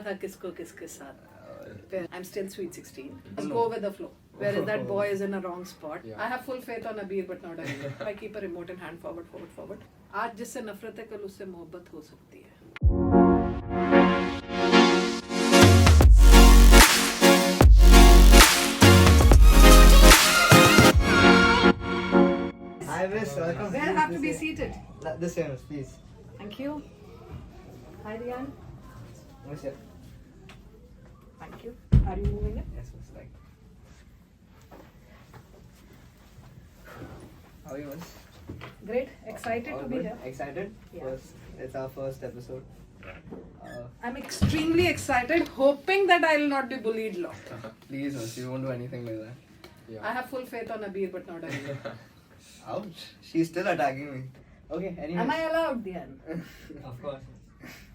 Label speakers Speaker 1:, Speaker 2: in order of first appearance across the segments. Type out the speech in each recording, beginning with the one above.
Speaker 1: था किसको किसके साथ. I'm still sweet 16. Just go with the flow. Whereas that boy is in a wrong spot.
Speaker 2: Yeah.
Speaker 1: I have full faith on Abir, but not Abir. I keep a remote in hand, forward. आज जिससे नफरत है कल उससे मोहब्बत हो सकती है.
Speaker 3: Hi, Miss. Welcome.
Speaker 1: Where have to be seated?
Speaker 3: This way, Miss, please.
Speaker 1: Thank you. Hi, Rian.
Speaker 3: Miss, yeah.
Speaker 1: Thank you. Are you moving it?
Speaker 3: Yes, Miss. Right. How are you, Miss?
Speaker 1: Great. Excited
Speaker 3: All
Speaker 1: to be
Speaker 3: good?
Speaker 1: here.
Speaker 3: Excited?
Speaker 1: Yeah.
Speaker 3: First, it's our first episode.
Speaker 1: I'm extremely excited, hoping that I will not be bullied a lot.
Speaker 3: Please, Miss, you won't do anything like that.
Speaker 1: I have full faith on Abir, but not Abir.
Speaker 3: Ouch. She's still attacking me. Okay, anyway.
Speaker 1: Am I allowed, Dian?
Speaker 3: Of course.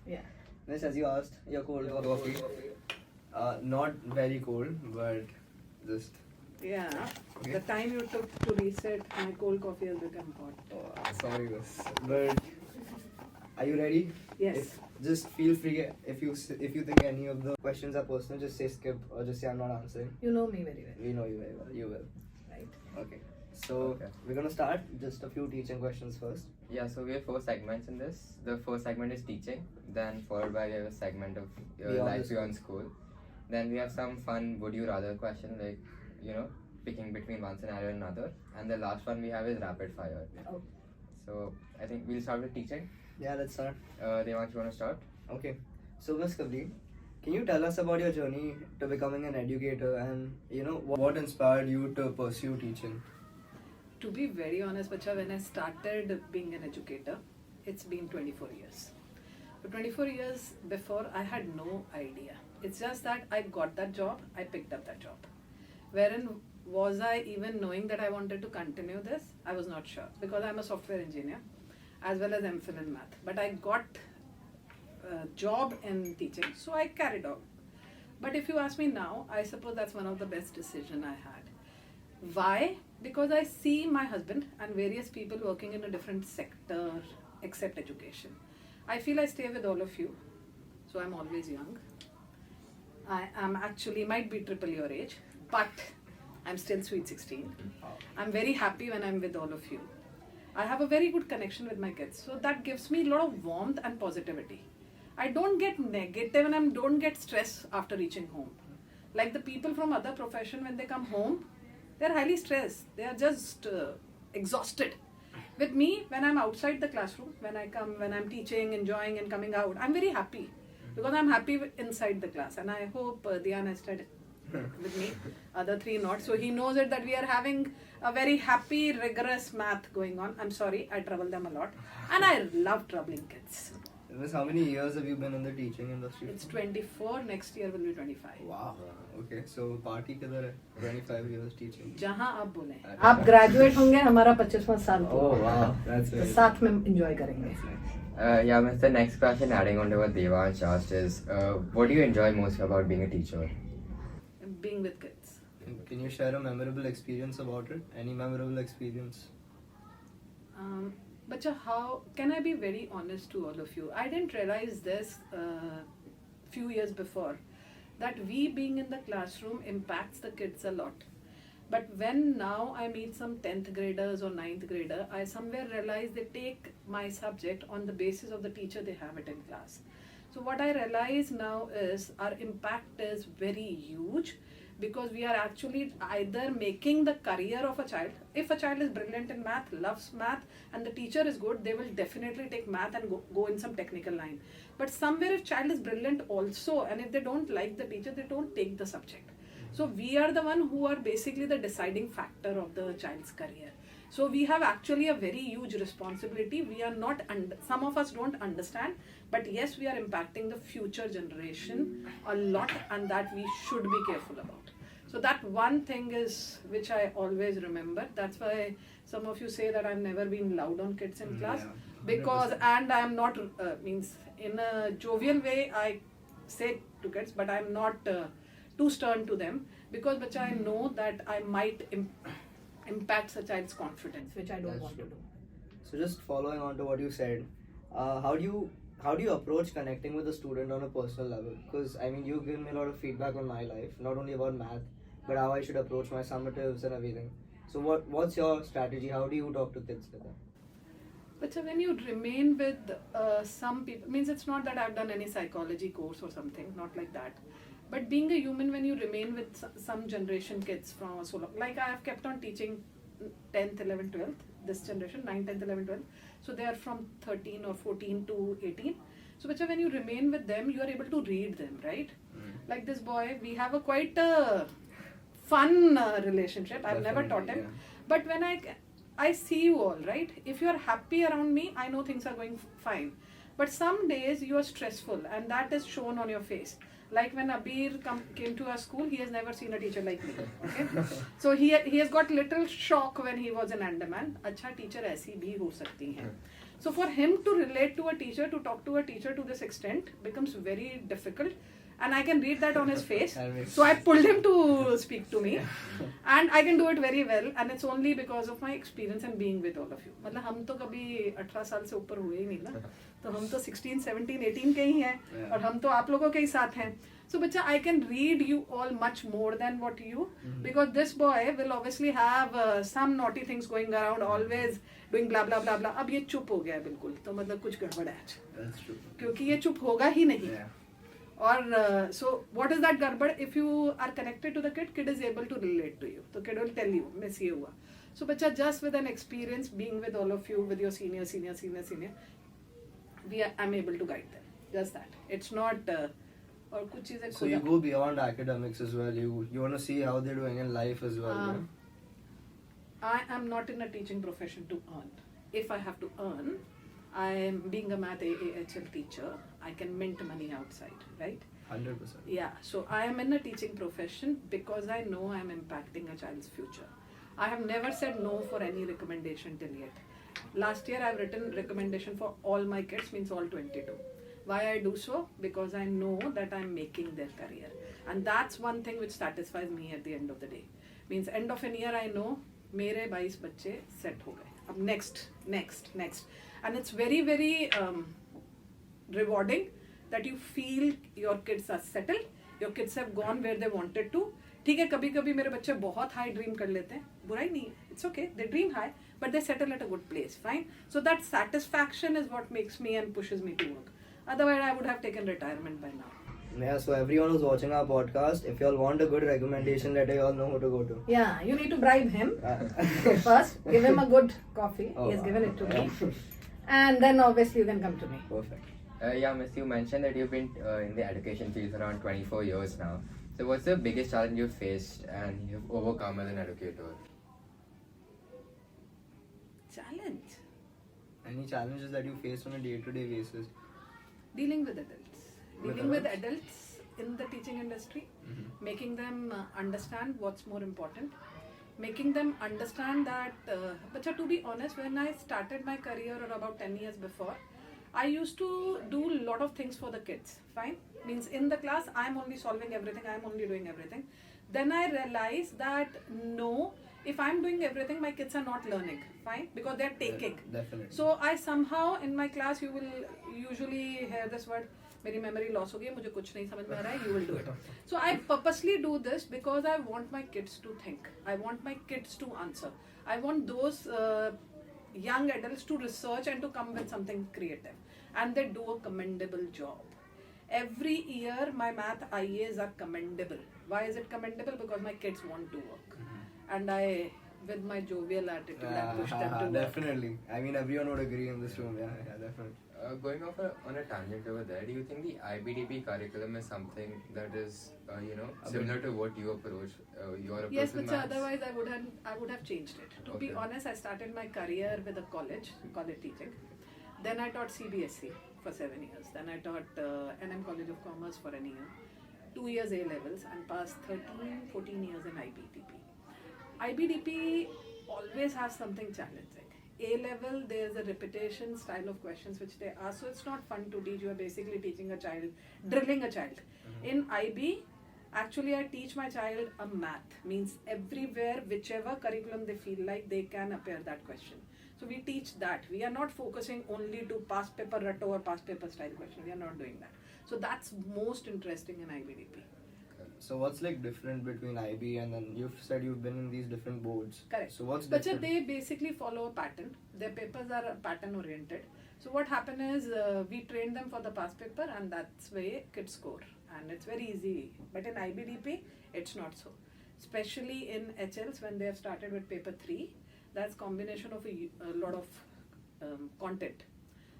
Speaker 1: Yeah.
Speaker 3: Miss, as you asked, your cold coffee. Not very cold, but just.
Speaker 1: Yeah.
Speaker 3: Okay.
Speaker 1: The time you took to reset, my cold coffee has become hot.
Speaker 3: Oh, sorry, Miss. But are you ready?
Speaker 1: Yes.
Speaker 3: Just feel free if you think any of the questions are personal, just say skip or just say I'm not answering.
Speaker 1: You know me very well.
Speaker 3: We know you very well. You will.
Speaker 1: Right.
Speaker 3: Okay. So we're gonna start just a few teaching questions first.
Speaker 2: Yeah, so we have 4 segments in this. The first segment is teaching, then followed by we have a segment of
Speaker 3: Beyond
Speaker 2: life
Speaker 3: the
Speaker 2: beyond school. Then we have some fun would you rather question, like, picking between one scenario and another. And the last one we have is rapid fire.
Speaker 1: Oh.
Speaker 2: So I think we'll start with teaching.
Speaker 3: Yeah, let's start.
Speaker 2: Devansh, you want to start?
Speaker 3: Okay. So Miss Kavli, can you tell us about your journey to becoming an educator and what inspired you to pursue teaching?
Speaker 1: To be very honest, Bacha, when I started being an educator, it's been 24 years. For 24 years before, I had no idea. It's just that I got that job, I picked up that job. Wherein was I even knowing that I wanted to continue this? I was not sure because I'm a software engineer as well as MPhil in math. But I got a job in teaching, so I carried on. But if you ask me now, I suppose that's one of the best decisions I had. Why? Because I see my husband and various people working in a different sector except education. I feel I stay with all of you, so I'm always young. I am actually, might be triple your age, but I'm still sweet 16. I'm very happy when I'm with all of you. I have a very good connection with my kids, so that gives me a lot of warmth and positivity. I don't get negative and I don't get stressed after reaching home. Like the people from other profession, when they come home, they're highly stressed. They are just exhausted. With me, when I'm outside the classroom, when I'm teaching, enjoying and coming out, I'm very happy. Because I'm happy inside the class. And I hope Dian has studied with me, other 3 not. So he knows it that we are having a very happy, rigorous math going on. I'm sorry, I trouble them a lot. And I love troubling kids.
Speaker 3: Miss, how many years have you been in the teaching industry?
Speaker 1: It's 24, next year will be 25.
Speaker 3: Wow. Okay, so party किधर है? 25 years teaching.
Speaker 1: जहाँ आप बोले. आप graduate होंगे, हमारा 25वां साल.
Speaker 3: Oh wow, that's
Speaker 1: तो
Speaker 3: it.
Speaker 1: साथ में enjoy करेंगे.
Speaker 2: Yeah, Miss, the next question adding on to what Devansh asked is, what do you enjoy most about being a teacher?
Speaker 1: Being with kids.
Speaker 3: Can you share a memorable experience about it? Any memorable experience?
Speaker 1: Bacha, how can I be very honest to all of you? I didn't realize this few years before that we being in the classroom impacts the kids a lot. But when now I meet some 10th graders or 9th grader, I somewhere realize they take my subject on the basis of the teacher they have it in class. So what I realize now is our impact is very huge because we are actually either making the career of a child. If a child is brilliant in math, loves math, and the teacher is good, they will definitely take math and go in some technical line. But somewhere if child is brilliant also, and if they don't like the teacher, they don't take the subject. So we are the one who are basically the deciding factor of the child's career. So we have actually a very huge responsibility. We are not, some of us don't understand, but yes, we are impacting the future generation a lot, and that we should be careful about. So that one thing is which I always remember. That's why some of you say that I've never been loud on kids in class, because, and I'm not, means in a jovial way, I say to kids, but I'm not too stern to them, because bacha, I know that I might impact a child's confidence, which I don't want to do.
Speaker 3: So just following on to what you said, how how do you approach connecting with a student on a personal level? Because I mean, you've given me a lot of feedback on my life, not only about math, but how I should approach my summatives and everything. So what's your strategy? How do you talk to kids like that?
Speaker 1: But so when you remain with some people, means it's not that I've done any psychology course or something, not like that. But being a human, when you remain with some generation kids from so long, like I have kept on teaching 10th, 11th, 12th, this generation, 9th, 10th, 11th, 12th. So they are from 13 or 14 to 18. So bacha, when you remain with them, you are able to read them, right? Like this boy, we have a quite fun relationship. I've never taught him.
Speaker 3: Yeah.
Speaker 1: But when I see you all, right? If you are happy around me, I know things are going fine. But some days you are stressful, and that is shown on your face. Like when Abir came to our school, he has never seen a teacher like me. Okay, so he has got little shock when he was in Andaman. अच्छा teacher ऐसी भी हो सकती हैं. So for him to relate to a teacher, to talk to a teacher to this extent becomes very difficult. And I can read that on his face. So I pulled him to speak to me. And I can do it very well. And it's only because of my experience and being with all of you. मतलब हम तो कभी 18 साल से ऊपर हुए ही नहीं ना. तो हम तो 16, 17, 18 के ही हैं. और हम तो आप लोगों के ही साथ हैं. So बच्चा, I can read you all much more than what you. Because this boy will obviously have some naughty things going around, always doing blah blah blah blah. अब ये चुप हो गया है बिल्कुल. तो मतलब कुछ गड़बड़ है आज.
Speaker 3: That's true.
Speaker 1: क्योंकि ये चुप होगा ही नहीं.
Speaker 3: Yeah.
Speaker 1: Or so what is that garbad? If you are connected to the kid is able to relate to you. The kid will tell you, miss ye hua. So bacha, just with an experience being with all of you, with your senior, I'm able to guide them. Just that. It's not or kuch cheezein
Speaker 3: So you go beyond academics as well. You want to see how they're doing in life as well. Yeah?
Speaker 1: I am not in a teaching profession to earn. If I have to earn, I am being a math AAHL teacher. I can mint money outside, right?
Speaker 3: 100%.
Speaker 1: Yeah, so I am in a teaching profession because I know I am impacting a child's future. I have never said no for any recommendation till yet. Last year I have written recommendation for all my kids, means all 22. Why I do so? Because I know that I am making their career. And that's one thing which satisfies me at the end of the day. Means end of an year I know, मेरे 22 बच्चे set हो गए. अब next. And it's very, very rewarding that you feel your kids are settled, your kids have gone where they wanted to. ठीक है, कभी कभी मेरे बच्चे बहुत high dream कर लेते हैं, बुराई नहीं है, it's okay, they dream high, but they settle at a good place, fine. So that satisfaction is what makes me and pushes me to work. Otherwise, I would have taken retirement by now.
Speaker 3: Yeah, so everyone who's watching our podcast, if you all want a good recommendation letter, you all know who to go to.
Speaker 1: Yeah, you need to bribe him. First, give him a good coffee.
Speaker 3: Oh,
Speaker 1: He has given it to me. And then obviously you can come to me.
Speaker 3: Perfect.
Speaker 2: Yeah, Miss, you mentioned that you've been in the education field for around 24 years now. So what's the biggest challenge you've faced and you've overcome as an educator?
Speaker 1: Challenge?
Speaker 3: Any challenges that you face on a day-to-day basis?
Speaker 1: Dealing with adults. Dealing with adults in the teaching industry. Making them understand what's more important. Making them understand that, but to be honest, when I started my career or about 10 years before, I used to do a lot of things for the kids, fine? Means in the class, I'm only solving everything, I'm only doing everything. Then I realized that no, if I'm doing everything, my kids are not learning, fine? Because they're taking.
Speaker 3: Definitely.
Speaker 1: So I somehow, in my class, you will usually hear this word, मेरी memory loss हो गई है, मुझे कुछ नहीं समझ में आ रहा है, you will do it. So I purposely do this because I want my kids to think. I want my kids to answer. I want those young adults to research and to come with something creative. And they do a commendable job. Every year my math IAs are commendable. Why is it commendable? Because my kids want to work. And I, with my jovial attitude, I push them to work.
Speaker 3: Definitely. I mean, everyone would agree in this room. Yeah, definitely.
Speaker 2: Going off on a tangent over there, do you think the IBDP curriculum is something that is, similar to what you approach, your approach
Speaker 1: Yes,
Speaker 2: with
Speaker 1: but
Speaker 2: maths?
Speaker 1: otherwise I would have changed it. To be
Speaker 2: Okay.
Speaker 1: honest, I started my career with a college teaching. Then I taught CBSE for 7 years. Then I taught NM College of Commerce for an year. 2 years A levels and past 13, 14 years in IBDP. IBDP always has something challenging. A level, there's a repetition style of questions which they ask, so it's not fun to teach. You are basically teaching a child, drilling a child. In IB, actually I teach my child a math, means everywhere, whichever curriculum they feel like, they can appear that question. So we teach that. We are not focusing only to past paper ratto or past paper style question. We are not doing that. So that's most interesting in IBDP.
Speaker 3: So what's like different between IB and then you've said you've been in these different boards.
Speaker 1: Correct.
Speaker 3: So what's
Speaker 1: But
Speaker 3: different?
Speaker 1: they basically follow a pattern. Their papers are pattern oriented. So what happened is we train them for the past paper and that's where kids score. And it's very easy. But in IBDP, it's not so. Especially in HLs when they have started with paper 3, that's combination of a lot of content.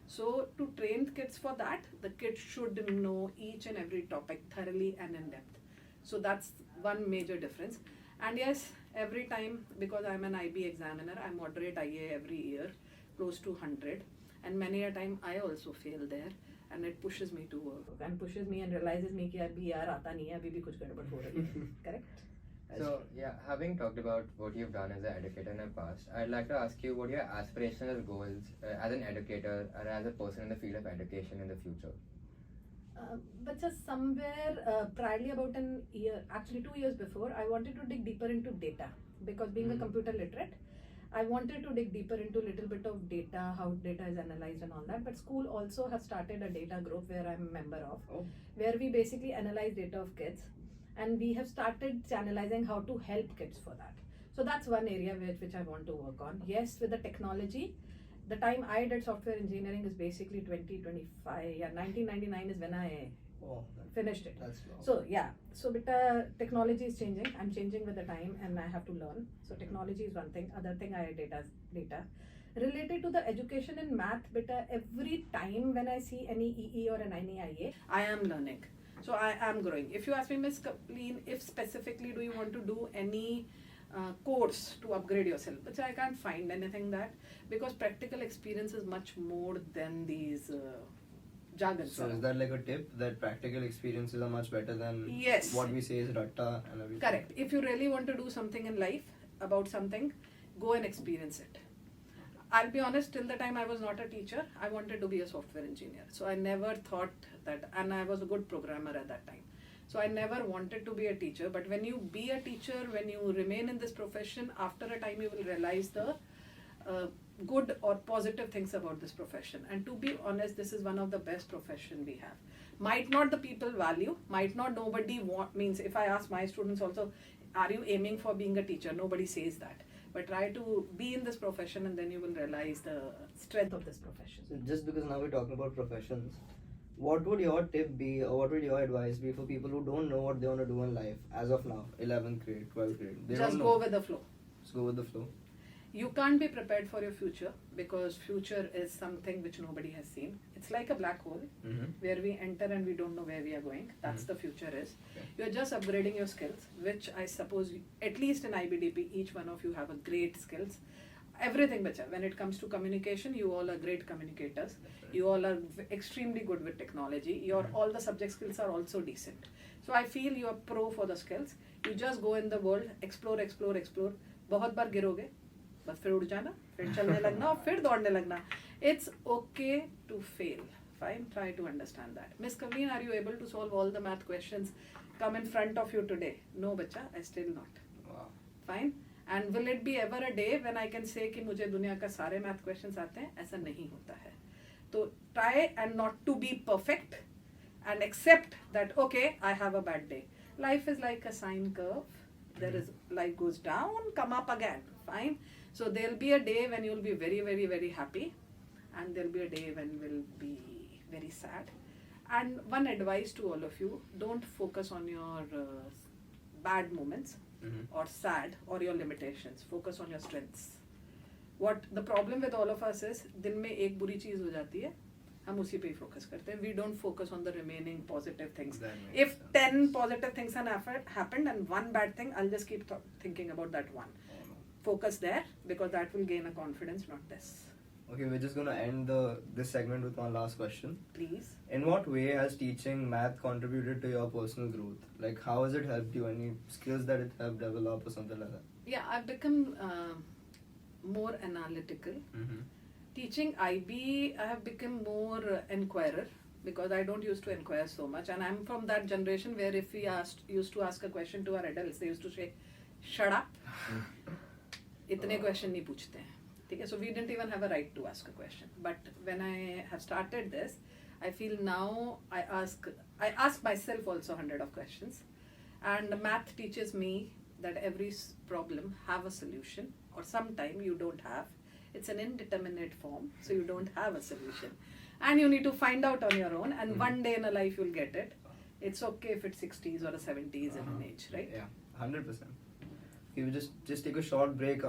Speaker 1: So to train kids for that, the kids should know each and every topic thoroughly and in depth. So that's one major difference. And yes, every time, because I'm an IB examiner, I moderate IA every year, close to 100. And many a time I also fail there. And it pushes me to work. And pushes me and realizes me कि अभी यार आता नहीं है, अभी भी कुछ गड़बड़ हो रही है. Correct?
Speaker 2: So yeah, having talked about what you've done as an educator in the past, I'd like to ask you what your aspirational goals as an educator or as a person in the field of education in the future.
Speaker 1: But just somewhere priorly about an year, actually 2 years before, I wanted to dig deeper into data because being a computer literate, I wanted to dig deeper into a little bit of data, how data is analyzed and all that. But school also has started a data group where I'm a member of, where we basically analyze data of kids. And we have started analyzing how to help kids for that. So that's one area which I want to work on. Yes, with the technology, the time I did software engineering is basically 2025. Yeah, 1999 is when I finished it.
Speaker 3: That's long.
Speaker 1: So yeah, so but technology is changing. I'm changing with the time, and I have to learn. So technology is one thing. Other thing I data. Related to the education in math, but every time when I see any EE or an NEIA, I am learning. So I am growing. If you ask me, Miss Kapleen, if specifically do you want to do any course to upgrade yourself, but I can't find anything that, because practical experience is much more than these jargon.
Speaker 3: So is that like a tip that practical experiences are much better than
Speaker 1: Yes.
Speaker 3: what we say is ratta and everything?
Speaker 1: Correct. If you really want to do something in life about something, go and experience it. I'll be honest, till the time I was not a teacher, I wanted to be a software engineer. So I never thought that, and I was a good programmer at that time. So I never wanted to be a teacher. But when you be a teacher, when you remain in this profession, after a time you will realize the good or positive things about this profession. And to be honest, this is one of the best profession we have. Might not the people value, might not nobody want, means if I ask my students also, are you aiming for being a teacher? Nobody says that. But try to be in this profession and then you will realize the strength of this profession.
Speaker 3: So just because now we're talking about professions, what would your tip be or what would your advice be for people who don't know what they want to do in life as of now, 11th grade, 12th grade? They
Speaker 1: Just
Speaker 3: don't
Speaker 1: go
Speaker 3: know.
Speaker 1: with the flow.
Speaker 3: Just go with the flow.
Speaker 1: You can't be prepared for your future because future is something which nobody has seen. It's like a black hole where we enter and we don't know where we are going. That's the future is.
Speaker 3: Okay.
Speaker 1: You're just upgrading your skills, which I suppose, at least in IBDP, each one of you have a great skills. Everything better. When it comes to communication, you all are great communicators. You all are extremely good with technology. Your all the subject skills are also decent. So I feel you are pro for the skills. You just go in the world, explore, explore, explore. बहुत बार गिरोगे, बस फिर उड़ जाना, फिर चलने लगना और फिर दौड़ने लगना. It's okay to fail. Fine, try to understand that. Miss Kavleen, are you able to solve all the math questions come in front of you today? No, bacha, I still not.
Speaker 3: Wow.
Speaker 1: Fine. And will it be ever a day when I can say कि मुझे दुनिया का सारे math questions आते हैं? ऐसा नहीं होता है. तो try and not to be perfect and accept that okay, I have a bad day. Life is like a sine curve. There is life goes down, come up again. Fine. So there'll be a day when you'll be very, very, very happy, and there'll be a day when you'll be very sad. And one advice to all of you: don't focus on your bad moments or sad or your limitations. Focus on your strengths. What the problem with all of us is, दिन में एक बुरी चीज हो जाती है, हम उसी पे ही focus करते हैं. We don't focus on the remaining positive things. If 10 positive things have happened and one bad thing, I'll just keep thinking about that one. Focus there because that will gain a confidence, not this.
Speaker 3: Okay, we're just gonna end this segment with one last question.
Speaker 1: Please.
Speaker 3: In what way has teaching math contributed to your personal growth? Like, how has it helped you? Any skills that it helped develop or something like that?
Speaker 1: Yeah, I've become more analytical. Teaching IB, I have become more inquirer because I don't used to inquire so much, and I'm from that generation where if we used to ask a question to our adults, they used to say, "Shut up." इतने question नहीं पूछते हैं. Okay, so we didn't even have a right to ask a question. But when I have started this, I feel now I ask myself also 100 of questions, and math teaches me that every problem have a solution, or sometime you don't have. It's an indeterminate form, so you don't have a solution, and you need to find out on your own. And one day in a life you'll get it. It's okay if it's 60s or a 70s in an age, right?
Speaker 3: Yeah, 100%. You just take a short break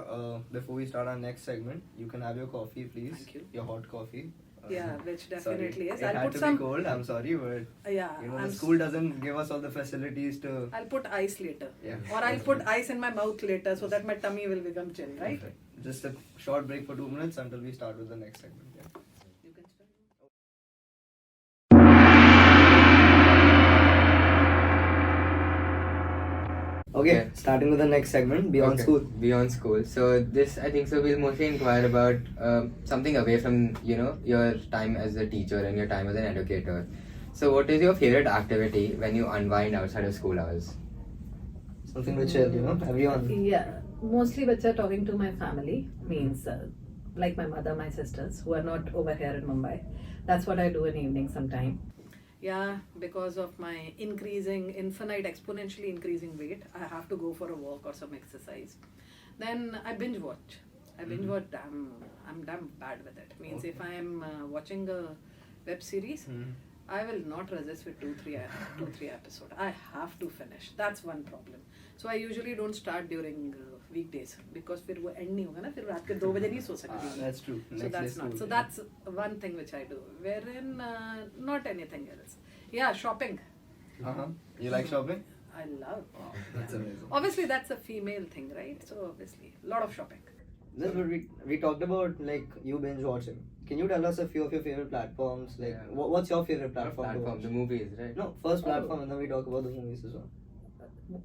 Speaker 3: before we start our next segment. You can have your coffee, please.
Speaker 1: Thank you.
Speaker 3: Your hot coffee.
Speaker 1: Yeah, which
Speaker 3: Sorry.
Speaker 1: definitely is.
Speaker 3: It
Speaker 1: I'll
Speaker 3: had
Speaker 1: put
Speaker 3: to
Speaker 1: some.
Speaker 3: be cold. I'm sorry, but
Speaker 1: Yeah,
Speaker 3: you know
Speaker 1: I'm
Speaker 3: the school doesn't give us all the facilities to.
Speaker 1: I'll put ice later.
Speaker 3: Yeah.
Speaker 1: Or I'll put ice in my mouth later so that my tummy will become chill, right?
Speaker 3: Perfect. Just a short break for 2 minutes until we start with the next segment. Yeah.
Speaker 1: You can start.
Speaker 3: Okay, starting with the next segment, Beyond
Speaker 2: Okay,
Speaker 3: School.
Speaker 2: Beyond school. So this, I think, so we'll mostly inquire about something away from your time as a teacher and your time as an educator. So what is your favorite activity when you unwind outside of school hours?
Speaker 3: Something to chill, everyone.
Speaker 1: Yeah, mostly bacha talking to my family means like my mother, my sisters who are not over here in Mumbai. That's what I do in evening sometime. Yeah, because of my exponentially increasing weight, I have to go for a walk or some exercise. Then I binge watch. I'm damn bad with it. Means
Speaker 3: Okay.
Speaker 1: if I am watching a web series, I will not resist with 2-3 episodes. I have to finish. That's one problem. So I usually don't start during weekdays because फिर वो end नहीं होगा ना, फिर रात के 2 बजे नहीं सो सकती.
Speaker 3: That's true.
Speaker 1: So
Speaker 3: Next
Speaker 1: that's
Speaker 3: day
Speaker 1: not.
Speaker 3: school,
Speaker 1: So
Speaker 3: yeah.
Speaker 1: that's one thing which I do. Wherein not anything else. Yeah, shopping.
Speaker 3: You like shopping?
Speaker 1: I love.
Speaker 3: Wow, that's amazing.
Speaker 1: Obviously, that's a female thing, right? So obviously, a lot of shopping.
Speaker 3: This is what we talked about, like you binge watching. Can you tell us a few of your favorite platforms? Like,
Speaker 2: Yeah.
Speaker 3: what's your favorite platform? to watch?
Speaker 2: The movies, right?
Speaker 3: No, first
Speaker 1: Oh.
Speaker 3: platform, and then we talk about the movies as well.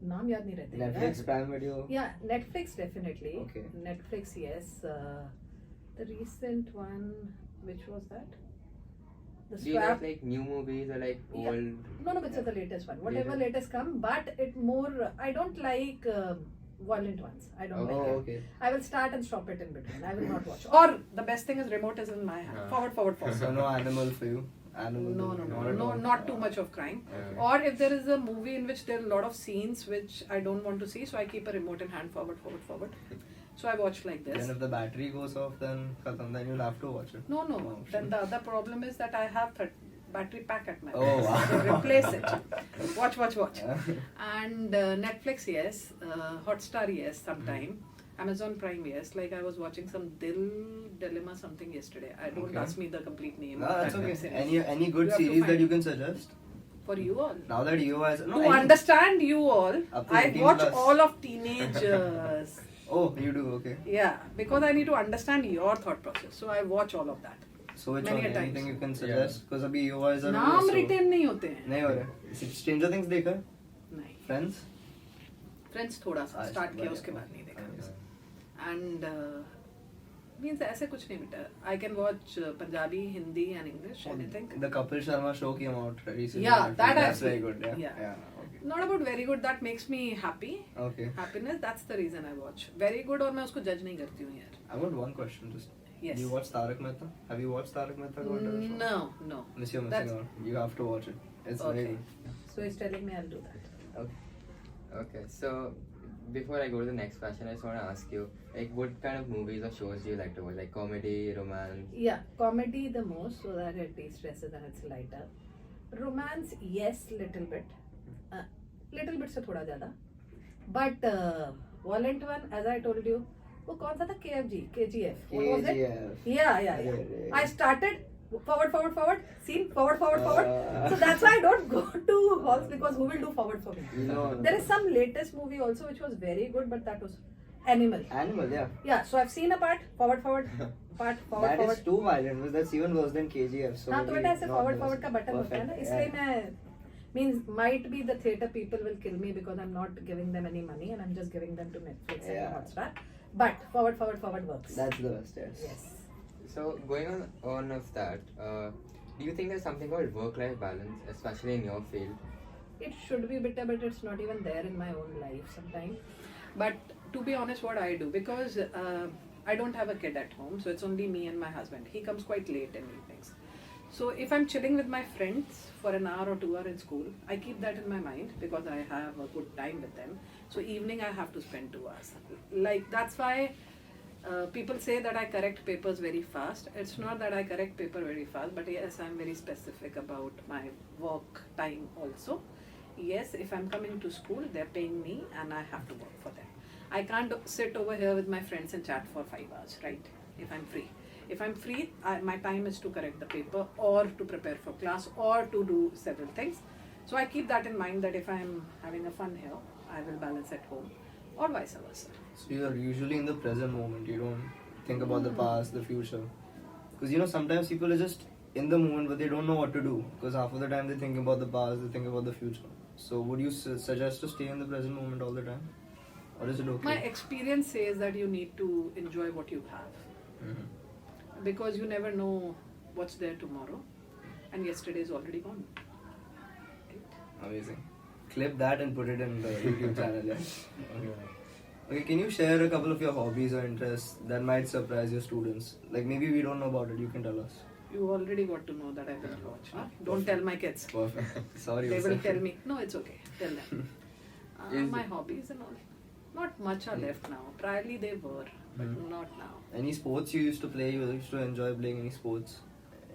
Speaker 1: नाम याद नहीं रहते.
Speaker 3: Netflix, Prime Video.
Speaker 1: Yeah, Netflix definitely.
Speaker 3: Okay.
Speaker 1: Netflix, yes. The recent one, which was that? The
Speaker 2: Do you like
Speaker 1: Swap.
Speaker 2: like new movies or like
Speaker 1: Yeah.
Speaker 2: old?
Speaker 1: No, it's the latest one. Whatever
Speaker 2: Latest.
Speaker 1: latest come, but it more. I don't like violent ones. I don't
Speaker 2: Okay.
Speaker 1: like
Speaker 3: Oh,
Speaker 1: it.
Speaker 3: okay.
Speaker 1: I will start and stop it in between. I will not watch. Or the best thing is remote is in my hand. Forward, pause.
Speaker 3: So no Animal for you. Animal.
Speaker 1: No,
Speaker 3: at all.
Speaker 1: not too much of crime.
Speaker 2: Okay.
Speaker 1: Or if there is a movie in which there are a lot of scenes which I don't want to see, so I keep a remote in hand, forward. So I watch like this.
Speaker 3: Then if the battery goes off, then khatam, then you'll have to watch it.
Speaker 1: No.
Speaker 3: Oh,
Speaker 1: Then the other problem is that I have battery pack at my
Speaker 3: Oh,
Speaker 1: place.
Speaker 3: wow.
Speaker 1: So replace it. Watch. And Netflix, yes. Hotstar, yes, sometime. Amazon Prime, yes. Like I was watching some Dilemma something yesterday. I don't
Speaker 3: Okay.
Speaker 1: ask me the complete name.
Speaker 3: No,
Speaker 1: of
Speaker 3: that's
Speaker 1: that
Speaker 3: okay.
Speaker 1: web series.
Speaker 3: Any good
Speaker 1: You have to
Speaker 3: series that
Speaker 1: find-
Speaker 3: you can suggest?
Speaker 1: For you all.
Speaker 3: Now that you as
Speaker 1: To understand you all,
Speaker 3: Up to
Speaker 1: I
Speaker 3: 18
Speaker 1: watch
Speaker 3: plus.
Speaker 1: all of teenagers.
Speaker 3: Oh, you do, okay.
Speaker 1: Yeah, because I need to understand your thought process. So I watch all of that.
Speaker 3: So which
Speaker 1: Many
Speaker 3: one?
Speaker 1: a times.
Speaker 3: Anything you can suggest? Because अभी you as a
Speaker 1: नाम
Speaker 3: so-
Speaker 1: retain नहीं होते हैं.
Speaker 3: नहीं हो रहा. Stranger Things देखा?
Speaker 1: नहीं.
Speaker 3: Friends?
Speaker 1: फ्रेंड्स थोड़ा सा
Speaker 3: अच्छा,
Speaker 1: स्टार्ट किया
Speaker 3: बढ़िया.
Speaker 1: उसके बाद नहीं देखा.
Speaker 3: Amazing.
Speaker 1: एंड मीन्स ऐसे कुछ नहीं बेटा. I can watch Punjabi, Hindi and English anything.
Speaker 3: The Kapil Sharma show came out recently.
Speaker 1: Yeah, that I've
Speaker 3: that's very
Speaker 1: seen.
Speaker 3: good. Yeah.
Speaker 1: Yeah.
Speaker 3: Okay.
Speaker 1: Not about very good. That makes me happy.
Speaker 3: Okay.
Speaker 1: Happiness. That's the reason I watch. Very good और मैं उसको जज नहीं करती हूँ यार.
Speaker 3: I got one question. Just.
Speaker 1: Yes.
Speaker 3: Do you watch Tarak Mehta? Have you watched Tarak Mehta? Got a show?
Speaker 1: No.
Speaker 3: Miss, you're
Speaker 1: That's-
Speaker 3: missing out. You have to watch it. It's very
Speaker 1: Okay.
Speaker 3: good.
Speaker 1: So he's telling me I'll do that.
Speaker 2: Okay, so before I go to the next question, I just want to ask you, like, what kind of movies or shows do you like to watch? Like comedy, romance?
Speaker 1: Yeah, comedy the most so that it de-stresses and it's lighter. Romance, yes, little bit. Little bit से थोड़ा ज़्यादा. But violent one, as I told you, वो कौन सा था? KGF. What was it?
Speaker 3: KGF.
Speaker 1: Yeah.
Speaker 3: Yeah.
Speaker 1: I started forward, scene forward. So that's why I don't go to halls because who will do forward for me?
Speaker 3: No.
Speaker 1: There is some latest movie also which was very good, but that was Animal.
Speaker 3: Animal, yeah.
Speaker 1: Yeah, so I've seen a part, forward, part, forward.
Speaker 3: That is too violent. That's even worse than KGF. So
Speaker 1: हाँ तो
Speaker 3: maybe
Speaker 1: बेटा ऐसे
Speaker 3: not
Speaker 1: forward
Speaker 3: worse.
Speaker 1: का button होता है ना,
Speaker 3: Perfect,
Speaker 1: इसलिए
Speaker 3: yeah.
Speaker 1: मैं means might be the theater people will kill me because I'm not giving them any money and I'm just giving them to Netflix
Speaker 3: Yeah.
Speaker 1: and Hotstar. But forward works.
Speaker 3: That's the best, yes.
Speaker 1: Yes.
Speaker 2: So going on of that, do you think there's something called work-life balance, especially in your field?
Speaker 1: It should be better, but it's not even there in my own life sometimes. But to be honest, what I do, because I don't have a kid at home, so it's only me and my husband. He comes quite late in evenings. So if I'm chilling with my friends for an hour or 2 hours in school, I keep that in my mind because I have a good time with them. So evening I have to spend 2 hours. Like that's why people say that I correct papers very fast. It's not that I correct paper very fast, but yes, I'm very specific about my work time also. Yes, if I'm coming to school, they're paying me and I have to work for them. I can't sit over here with my friends and chat for 5 hours, right? If I'm free. If I'm free, my time is to correct the paper or to prepare for class or to do several things. So I keep that in mind that if I'm having a fun here, I will balance at home or vice versa.
Speaker 3: So you're usually in the present moment. You don't think about the past, the future. Because you know sometimes people are just in the moment, but they don't know what to do. Because half of the time they think about the past, they think about the future. So would you suggest to stay in the present moment all the time, or is it okay?
Speaker 1: My experience says that you need to enjoy what you have because you never know what's there tomorrow, and yesterday is already gone. Right?
Speaker 3: Amazing. Clip that and put it in the YouTube channel. Yeah. Okay, can you share a couple of your hobbies or interests that might surprise your students? Like maybe we don't know about it, you can tell us.
Speaker 1: You already got to know that I will watch. No? Don't tell my kids.
Speaker 3: Perfect. Sorry.
Speaker 1: They will
Speaker 3: Vasant.
Speaker 1: tell me. No, it's okay. Tell them.
Speaker 2: Is-
Speaker 1: My hobbies and all. Not much are left now. Priorly they were, but not now.
Speaker 3: Any sports you used to play? You used to enjoy playing any sports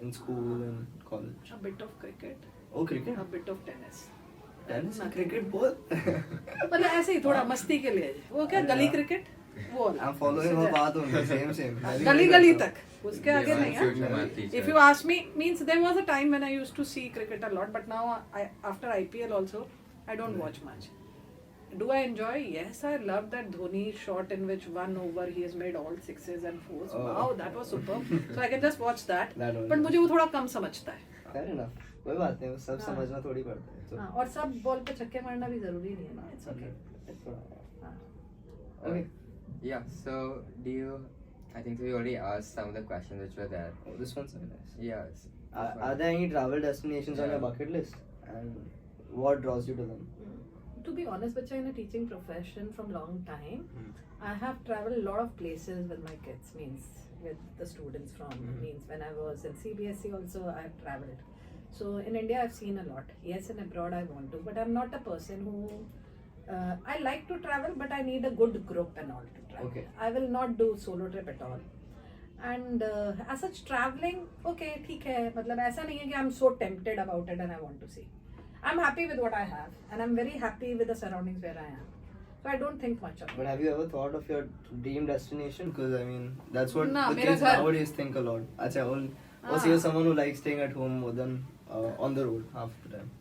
Speaker 3: in school and college?
Speaker 1: A bit of cricket,
Speaker 3: Oh, cricket?
Speaker 1: a bit of tennis.
Speaker 3: Tennis and
Speaker 1: Nothing.
Speaker 3: cricket both?
Speaker 1: मतलब ऐसे ही थोड़ा मस्ती के लिए वो क्या गली cricket वो वाला.
Speaker 3: I'm following her path only. Same.
Speaker 1: गली गली तक उसके आगे
Speaker 2: Yeah,
Speaker 1: नहीं
Speaker 2: future
Speaker 1: है.
Speaker 2: math teacher.
Speaker 1: If you ask me, means there was a time when I used to see cricket a lot, but now after IPL also, I don't watch much. Do I enjoy? Yes, I love that Dhoni shot in which 1 over he has made all 6s and 4s.
Speaker 3: Oh.
Speaker 1: Wow, that was superb. So I can just watch that.
Speaker 3: That only.
Speaker 1: But मुझे वो थोड़ा कम समझता है.
Speaker 3: Fair enough. कोई बात नहीं, वो सब
Speaker 1: हाँ.
Speaker 3: समझना थोड़ी पड़ता है. So-
Speaker 1: हाँ, और सब बॉल पे छक्के मारना भी जरूरी नहीं है ना. It's okay. हाँ.
Speaker 3: Okay.
Speaker 2: Yeah, so do you, I think we already asked some of the questions which were there.
Speaker 3: Oh, this one's very nice.
Speaker 2: Yes.
Speaker 3: Are there any travel destinations on
Speaker 2: Yeah.
Speaker 3: your bucket list? And what draws you to them?
Speaker 1: To be honest, बच्चा in a teaching profession from long time, I have traveled a lot of places with my kids, means with the students from, means when I was in CBSE also I have traveled. So in India I've seen a lot. Yes, and abroad I want to, but I'm not a person who, I like to travel, but I need a good group and all to travel.
Speaker 3: Okay.
Speaker 1: I will not do solo trip at all. And as such traveling, okay, ठीक है, मतलब ऐसा नहीं है कि I'm so tempted about it and I want to see. I'm happy with what I have and I'm very happy with the surroundings where I am. So I don't think much of it.
Speaker 3: But have you ever thought of your dream destination? Because I mean, that's what
Speaker 1: Nah,
Speaker 3: the
Speaker 1: मेरा
Speaker 3: kids
Speaker 1: घर.
Speaker 3: nowadays think a lot. Acha, also you're someone who likes staying at home more than on the road half the time.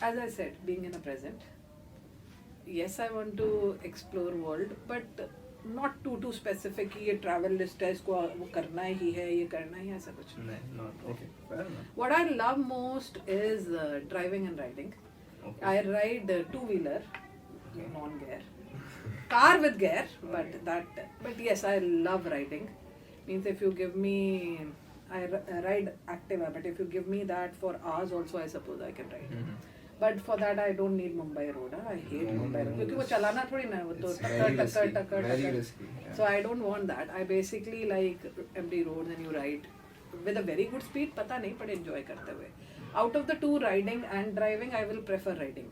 Speaker 1: As I said, being in a present, yes, I want to explore world, but not too specific कि ये travel list है, इसको वो करना ही है, ये करना ही है, ऐसा कुछ नहीं.
Speaker 3: No, not okay. Fair enough.
Speaker 1: What I love most is driving and riding.
Speaker 3: Okay.
Speaker 1: I ride two-wheeler,
Speaker 3: Okay.
Speaker 1: non-gear, car with gear, but yes, I love riding. Means if you give me, I ride Activa, but if you give me that for hours also, I suppose I can ride. But for that I don't need Mumbai road. I hate Mumbai road क्योंकि वो चलाना थोड़ी ना है, वो तो
Speaker 3: It's
Speaker 1: टक्कर
Speaker 3: very risky.
Speaker 1: टक्कर
Speaker 3: Very
Speaker 1: टक्कर.
Speaker 3: risky. Yeah.
Speaker 1: So I don't want that. I basically like empty roads and you ride with a very good speed. पता नहीं पर enjoy करते हुए. Out of the two, riding and driving, I will prefer riding,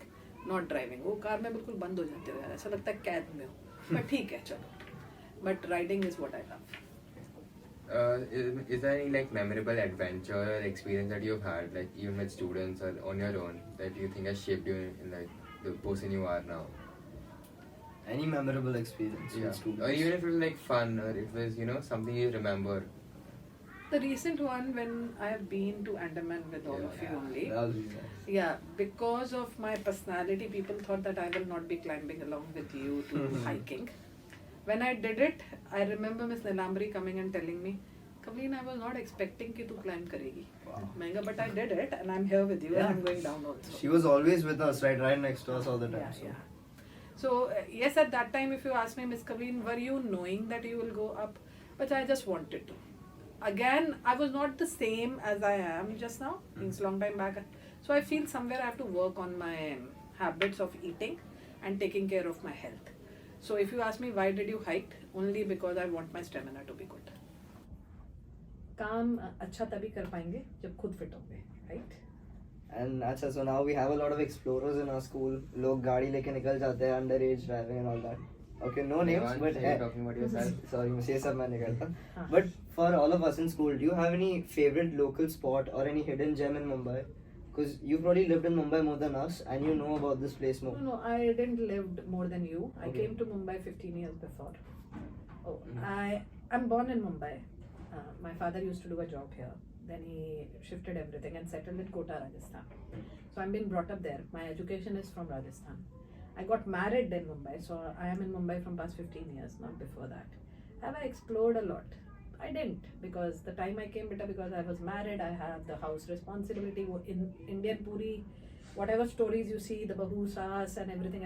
Speaker 1: not driving. वो car में बिल्कुल बंद हो जाते हो यार, ऐसा लगता है कैद में हो. पर ठीक है चलो. But riding is what I love.
Speaker 2: Is there any like memorable adventure or experience that you've had, like even with students or on your own, that you think has shaped you in like the person you are now?
Speaker 3: Any memorable experience with students?
Speaker 2: Or even if it was like fun, or it was something you remember.
Speaker 1: The recent one when I have been to Andaman with all of you only.
Speaker 3: That was really nice.
Speaker 1: Yeah, because of my personality, people thought that I will not be climbing along with you to hiking. When I did it, I remember Miss Nilambari coming and telling me, Kavleen, I was not expecting कि तू climb करेगी.
Speaker 3: Wow.
Speaker 1: Mahinga, but I did it and I'm here with you and I'm going down also.
Speaker 3: She was always with us, right next to us all the time.
Speaker 1: Yeah,
Speaker 3: so.
Speaker 1: yeah. So yes, at that time, if you ask me, Miss Kavleen, were you knowing that you will go up? But I just wanted to. Again, I was not the same as I am just now. Means long time back. So I feel somewhere I have to work on my habits of eating and taking care of my health. So if you ask me why did you hike, only because I want my stamina to be good. काम अच्छा तभी कर पाएंगे जब खुद fit होंगे, right?
Speaker 3: And अच्छा, so now we have a lot of explorers in our school. लोग गाड़ी लेके निकल जाते हैं, underage driving and all that. Okay, no names,
Speaker 2: Devang,
Speaker 3: but
Speaker 2: are you talking about yourself?
Speaker 3: sorry, मुझे ये सब मैं नहीं करता.
Speaker 1: हाँ.
Speaker 3: But for all of us in school, do you have any favorite local spot or any hidden gem in Mumbai? Because you probably lived in Mumbai more than us, and you know about this place more.
Speaker 1: No, I didn't lived more than you. I
Speaker 3: Okay.
Speaker 1: came to Mumbai 15 years before. Oh,
Speaker 3: Mhm.
Speaker 1: I'm born in Mumbai. My father used to do a job here. Then he shifted everything and settled in Kota, Rajasthan. So I'm been brought up there. My education is from Rajasthan. I got married in Mumbai, so I am in Mumbai from past 15 years, not before that. Have I explored a lot? I didn't, because the time I came, because I was married, I had the house responsibility in Indian Puri. Whatever stories you see, the Bahu, Saas and everything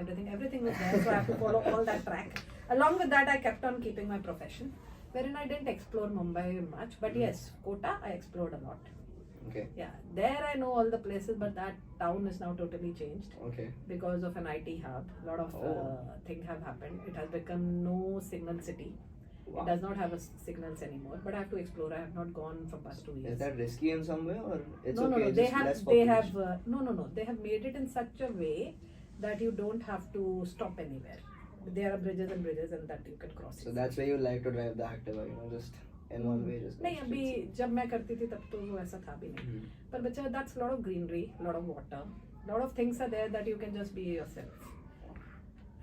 Speaker 1: was there. So I have to follow all that track. Along with that, I kept on keeping my profession, wherein I didn't explore Mumbai much. But yes, Kota, I explored a lot.
Speaker 3: Okay.
Speaker 1: Yeah, there I know all the places, but that town is now totally changed
Speaker 3: Okay.
Speaker 1: because of an IT hub. A lot of things have happened. It has become no signal city.
Speaker 3: Wow.
Speaker 1: It does not have signals anymore. But I have to explore. I have not gone for past 2 years.
Speaker 3: Is that risky in some way, or it's
Speaker 1: no,
Speaker 3: okay?
Speaker 1: no.
Speaker 3: It's
Speaker 1: They
Speaker 3: just
Speaker 1: have.
Speaker 3: less
Speaker 1: They
Speaker 3: population?
Speaker 1: have. No. They have made it in such a way that you don't have to stop anywhere. There are bridges and bridges, and that you can cross.
Speaker 3: So that's why you like to drive the Activa, just in one way. Just
Speaker 1: नहीं अभी जब मैं करती थी तब तो वो ऐसा था भी नहीं.
Speaker 3: Mhm.
Speaker 1: पर बच्चा that's lot of greenery, lot of water, lot of things are there that you can just be yourself.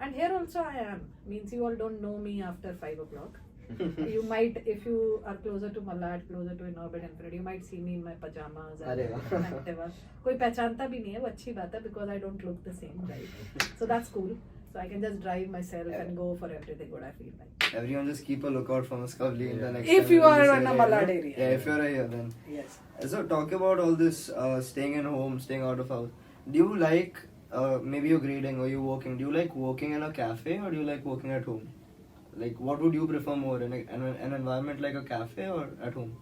Speaker 1: And here also I am. Means you all don't know me after 5 o'clock. You might, if you are closer to Malad, closer to Inorbit Infinite, you might see me in my pajamas
Speaker 3: अरे
Speaker 1: and
Speaker 3: वाह.
Speaker 1: Activa. कोई पहचानता भी नहीं है, वो अच्छी बात है because I don't look the same, right? So that's cool. So I can just drive myself and go for everything what I feel like.
Speaker 3: Everyone just keep a lookout for Muscovli in the next
Speaker 1: If
Speaker 3: time
Speaker 1: you
Speaker 3: when
Speaker 1: are
Speaker 3: this
Speaker 1: in a
Speaker 3: area,
Speaker 1: Malad area.
Speaker 3: Yeah, if you're here then.
Speaker 1: Yes.
Speaker 3: So talk about all this staying in home, staying out of house. Do you like, maybe you're grading or you're working, do you like working in a cafe or do you like working at home? Like what would you prefer more, an environment like a cafe or at home?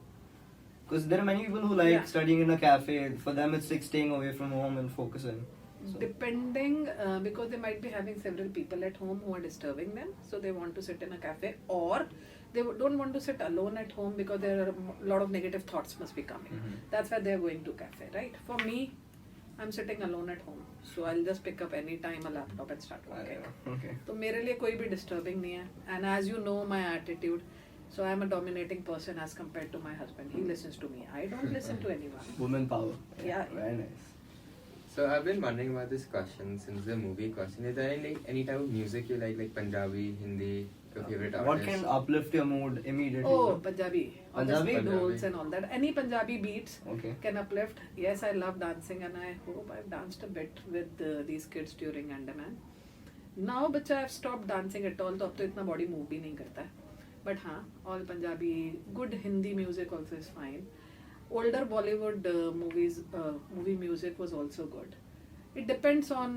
Speaker 3: Because there are many people who like studying in a cafe. For them it's like staying away from home and focusing. So.
Speaker 1: Depending, because they might be having several people at home who are disturbing them, so they want to sit in a cafe, or they don't want to sit alone at home because there are a lot of negative thoughts must be coming.
Speaker 3: Mhm.
Speaker 1: That's why they're going to cafe, right? For me, I'm sitting alone at home, so I'll just pick up any time a laptop and start working.
Speaker 3: Okay.
Speaker 1: तो मेरे लिए कोई भी disturbing नहीं है, and as you know my attitude, so I'm a dominating person as compared to my husband. He listens to me. I don't listen to anyone.
Speaker 3: Woman power.
Speaker 1: Yeah.
Speaker 3: Very nice.
Speaker 2: So I've been wondering about this question since the movie question. Is there any type of music you like Punjabi, Hindi, your favorite artist?
Speaker 3: What can uplift your mood immediately?
Speaker 1: Oh, Punjabi.
Speaker 3: Punjabi?
Speaker 1: Obviously, Dhols
Speaker 2: Punjabi.
Speaker 1: and all that. Any Punjabi beats
Speaker 3: Okay.
Speaker 1: can uplift. Yes, I love dancing and I hope I've danced a bit with these kids during Andaman. Now, bacha, I've stopped dancing at all, तो अब तो इतना body move भी नहीं करता है. But हाँ, all Punjabi, good Hindi music also is fine. Older Bollywood movie music was also good. It depends on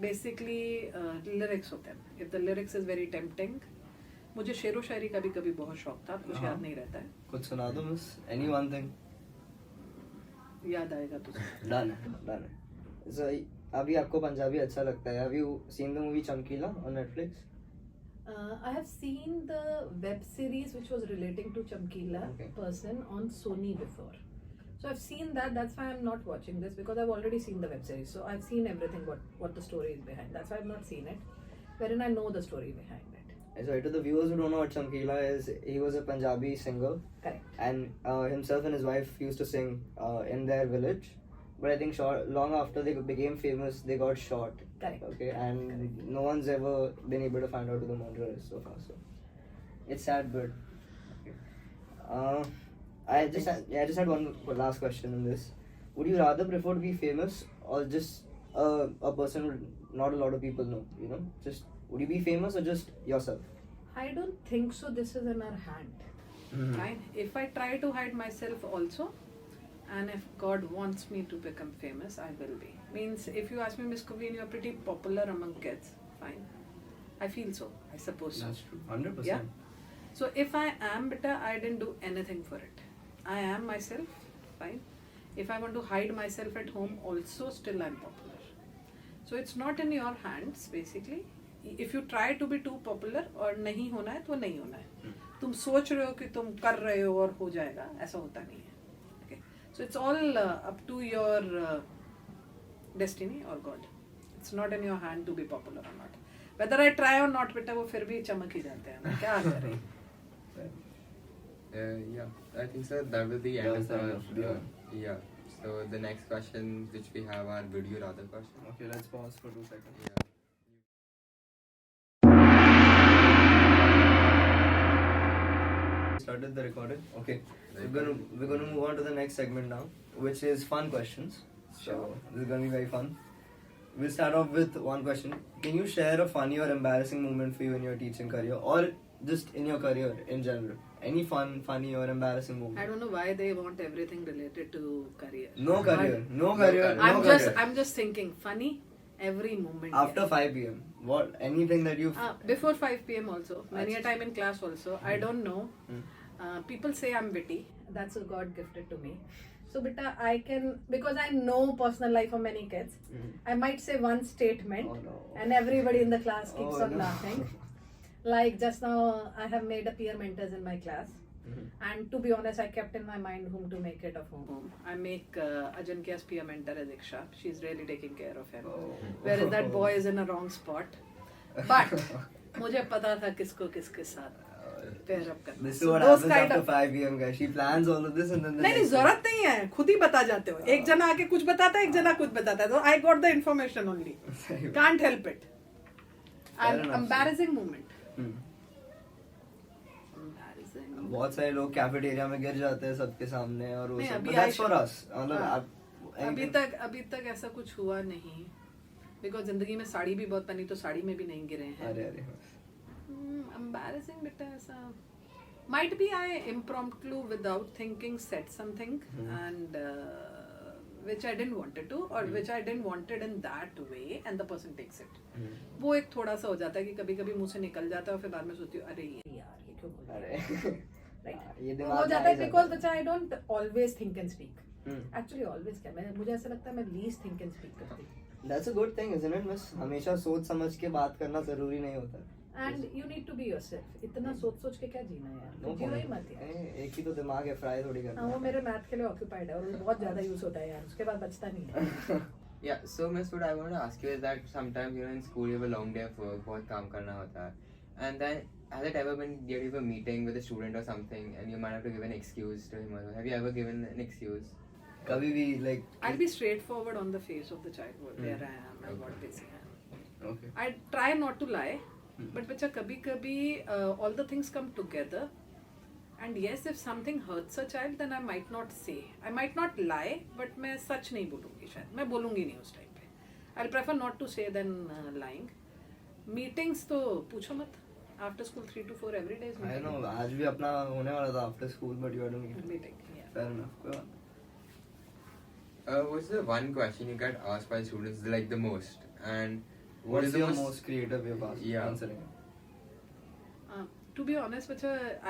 Speaker 1: basically lyrics होते हैं. If the lyrics is very tempting, मुझे शेरो शायरी का भी कभी बहुत शौक था, कुछ याद नहीं रहता है.
Speaker 3: कुछ सुना दो मिस. Any one thing.
Speaker 1: याद आएगा तुझे.
Speaker 3: Done है. So अभी आपको पंजाबी अच्छा लगता है. Have you seen the movie Chamkila on Netflix?
Speaker 1: I have seen the web series which was relating to Chamkila person on Sony before. So I've seen that. That's why I'm not watching this because I've already seen the web series. So I've seen everything what the story is behind. That's why I've not seen it. Wherein I know the story behind it.
Speaker 3: Sorry, to the viewers who don't know what Chamkila is, he was a Punjabi singer.
Speaker 1: Correct.
Speaker 3: And himself and his wife used to sing in their village. But I think long after they became famous, they got shot.
Speaker 1: Correct.
Speaker 3: Okay, and no one's ever been able to find out who the murderer is so far. So it's sad, but okay. I just had one last question in this. Would you rather prefer to be famous or just a person who not a lot of people know? Just would you be famous or just yourself?
Speaker 1: I don't think so. This is in our hand.
Speaker 3: Mhm.
Speaker 1: Fine. If I try to hide myself also, and if God wants me to become famous, I will be. Means if you ask me, Miss Kuveen, you're pretty popular among kids. Fine. I feel so. I suppose so.
Speaker 3: That's true. 100%.
Speaker 1: Yeah. So if I am bitter, I didn't do anything for it. I am myself. Fine. If I want to hide myself at home, also still I'm popular. So it's not in your hands basically. If you try to be too popular और नहीं होना है तो नहीं होना है. तुम सोच रहे हो कि तुम कर रहे हो और हो जाएगा, ऐसा होता नहीं है. Okay? So it's all up to your destiny or God. It's not in your hand to be popular or not. Whether I try or not, बेटा वो फिर भी चमक ही जाते हैं. क्या करें?
Speaker 2: Yeah, I think so. That will be the end
Speaker 3: That's
Speaker 2: of our.
Speaker 3: enough, yeah.
Speaker 2: Yeah. So the next question which we have are would you rather question.
Speaker 3: Okay, let's pause for 2 seconds.
Speaker 2: Yeah.
Speaker 3: Started the recording. Okay, we're gonna move on to the next segment now, which is fun questions. So this is gonna be very fun. We'll start off with one question. Can you share a funny or embarrassing moment for you in your teaching career, or just in your career in general? Any fun, funny, or embarrassing moment?
Speaker 1: I don't know why they want everything related to career.
Speaker 3: No career,
Speaker 1: But
Speaker 3: no career, no career.
Speaker 1: I'm just thinking funny every moment.
Speaker 3: After 5 p.m. What? Anything that you.
Speaker 1: Before 5 p.m. also, many a time in class also. I don't know. People say I'm witty. That's a God gifted to me. So, beta, I can, because I know personal life of many kids, I might say one statement,
Speaker 3: Oh, no.
Speaker 1: and everybody in the class keeps
Speaker 3: Oh,
Speaker 1: on
Speaker 3: no.
Speaker 1: laughing. Like just now, I have made a peer mentors in my class. And to be honest, I kept in my mind whom to make it of whom. I make Ajankya's peer mentor as Diksha. She's really taking care of him.
Speaker 3: Oh.
Speaker 1: Whereas that boy is in a wrong spot. But मुझे पता था किसको किसके साथ pair up करना.
Speaker 3: This is
Speaker 1: So
Speaker 3: what
Speaker 1: those
Speaker 3: happens
Speaker 1: kind
Speaker 3: after
Speaker 1: of
Speaker 3: 5 p.m. guys. She plans all of this and then the
Speaker 1: नहीं
Speaker 3: next
Speaker 1: जरूरत नहीं है, खुद ही बता जाते हो. एक जना आके कुछ बताता है, एक जना कुछ बताता है. So I got the information only.
Speaker 3: day.
Speaker 1: Can't help it.
Speaker 3: Fair
Speaker 1: And
Speaker 3: enough.
Speaker 1: embarrassing moment.
Speaker 3: Hmm.
Speaker 1: Embarrassing.
Speaker 3: बहुत सारे लोग कैफेटेरिया में गिर जाते हैं सबके सामने और वो
Speaker 1: नहीं,
Speaker 3: सब
Speaker 1: अभी
Speaker 3: but that's
Speaker 1: I-
Speaker 3: for us मतलब
Speaker 1: हाँ.
Speaker 3: आप
Speaker 1: अभी तक ऐसा कुछ हुआ नहीं. बिकॉज जिंदगी में साड़ी भी बहुत पहनी तो साड़ी में भी नहीं गिरे हैं.
Speaker 3: अरे अरे
Speaker 1: Embarrassing बेटा ऐसा might be I impromptu without thinking said something and which I didn't wanted to or which I didn't wanted in that way and the person takes it. वो एक थोड़ा सा हो जाता है कि कभी कभी मुंह से निकल जाता है और फिर बाद में सोचती हूँ अरे यार ये क्यों बोल
Speaker 3: अरे
Speaker 1: राइट.
Speaker 3: ये
Speaker 1: हो
Speaker 3: दिमाग में
Speaker 1: जाता
Speaker 3: आ
Speaker 1: है
Speaker 3: ही
Speaker 1: बिकॉज
Speaker 3: जाता
Speaker 1: बच्चा I don't always think and speak.
Speaker 3: है.
Speaker 1: एक्चुअली ऑलवेज क्या मैं मुझे ऐसा लगता है मैं लीस्ट थिंक एंड स्पीक करती हूँ.
Speaker 3: That's a good thing, isn't it? बस हमेशा सोच समझ के बात करना जरूरी नहीं होता.
Speaker 1: And you need to be yourself. इतना सोच के क्या जीना है यार.
Speaker 3: No
Speaker 1: जियो ही
Speaker 3: point.
Speaker 1: मत यार.
Speaker 3: एक ही तो दिमाग है, फ्राई थोड़ी करना.
Speaker 1: हाँ वो मेरे मैथ के लिए ऑक्यूपाइड है और वो बहुत ज्यादा यूज होता है यार. उसके बाद बचता नहीं है.
Speaker 2: Yeah, so Miss, what I want to ask you is that sometimes in school you have a long day of work, बहुत काम करना होता है, and then has it ever been you have a meeting with a student or something and you might have to give an excuse to him or have you ever given an excuse?
Speaker 3: कभी भी like.
Speaker 1: I'll be straightforward on the face of the child. Where I am and what they say I am.
Speaker 3: Okay.
Speaker 1: I try not to lie, but बच्चा कभी-कभी all the things come together. And yes, if something hurts a child, then I might not say. I might not lie, but मैं सच नहीं बोलूँगी शायद. मैं बोलूँगी नहीं उस टाइम पे. I'll prefer not to say than lying. Meetings तो पूछो मत. After school 3 to 4 every day is
Speaker 3: I
Speaker 1: meeting.
Speaker 3: know आज भी अपना होने वाला था after school but you had to meet.
Speaker 1: Meeting, yeah.
Speaker 3: Fair enough. कोई बात.
Speaker 2: What's the one question you get asked by students like the most and what
Speaker 3: What
Speaker 2: is
Speaker 3: is
Speaker 2: the
Speaker 3: your most creative way of
Speaker 2: Yeah.
Speaker 3: answering?
Speaker 1: To be honest,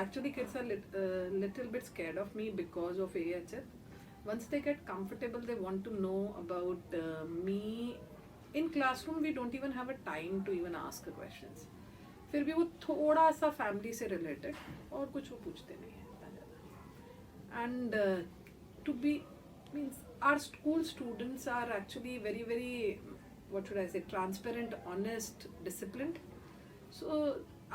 Speaker 1: actually kids are little bit scared of me because of AHF. Once they get comfortable, they want to know about me. In classroom, we don't even have a time to even ask questions. फिर भी वो थोड़ा सा family से related और कुछ वो पूछते नहीं है इतना ज़्यादा. And to be means our school students are actually very very what should I say, transparent, honest, disciplined. So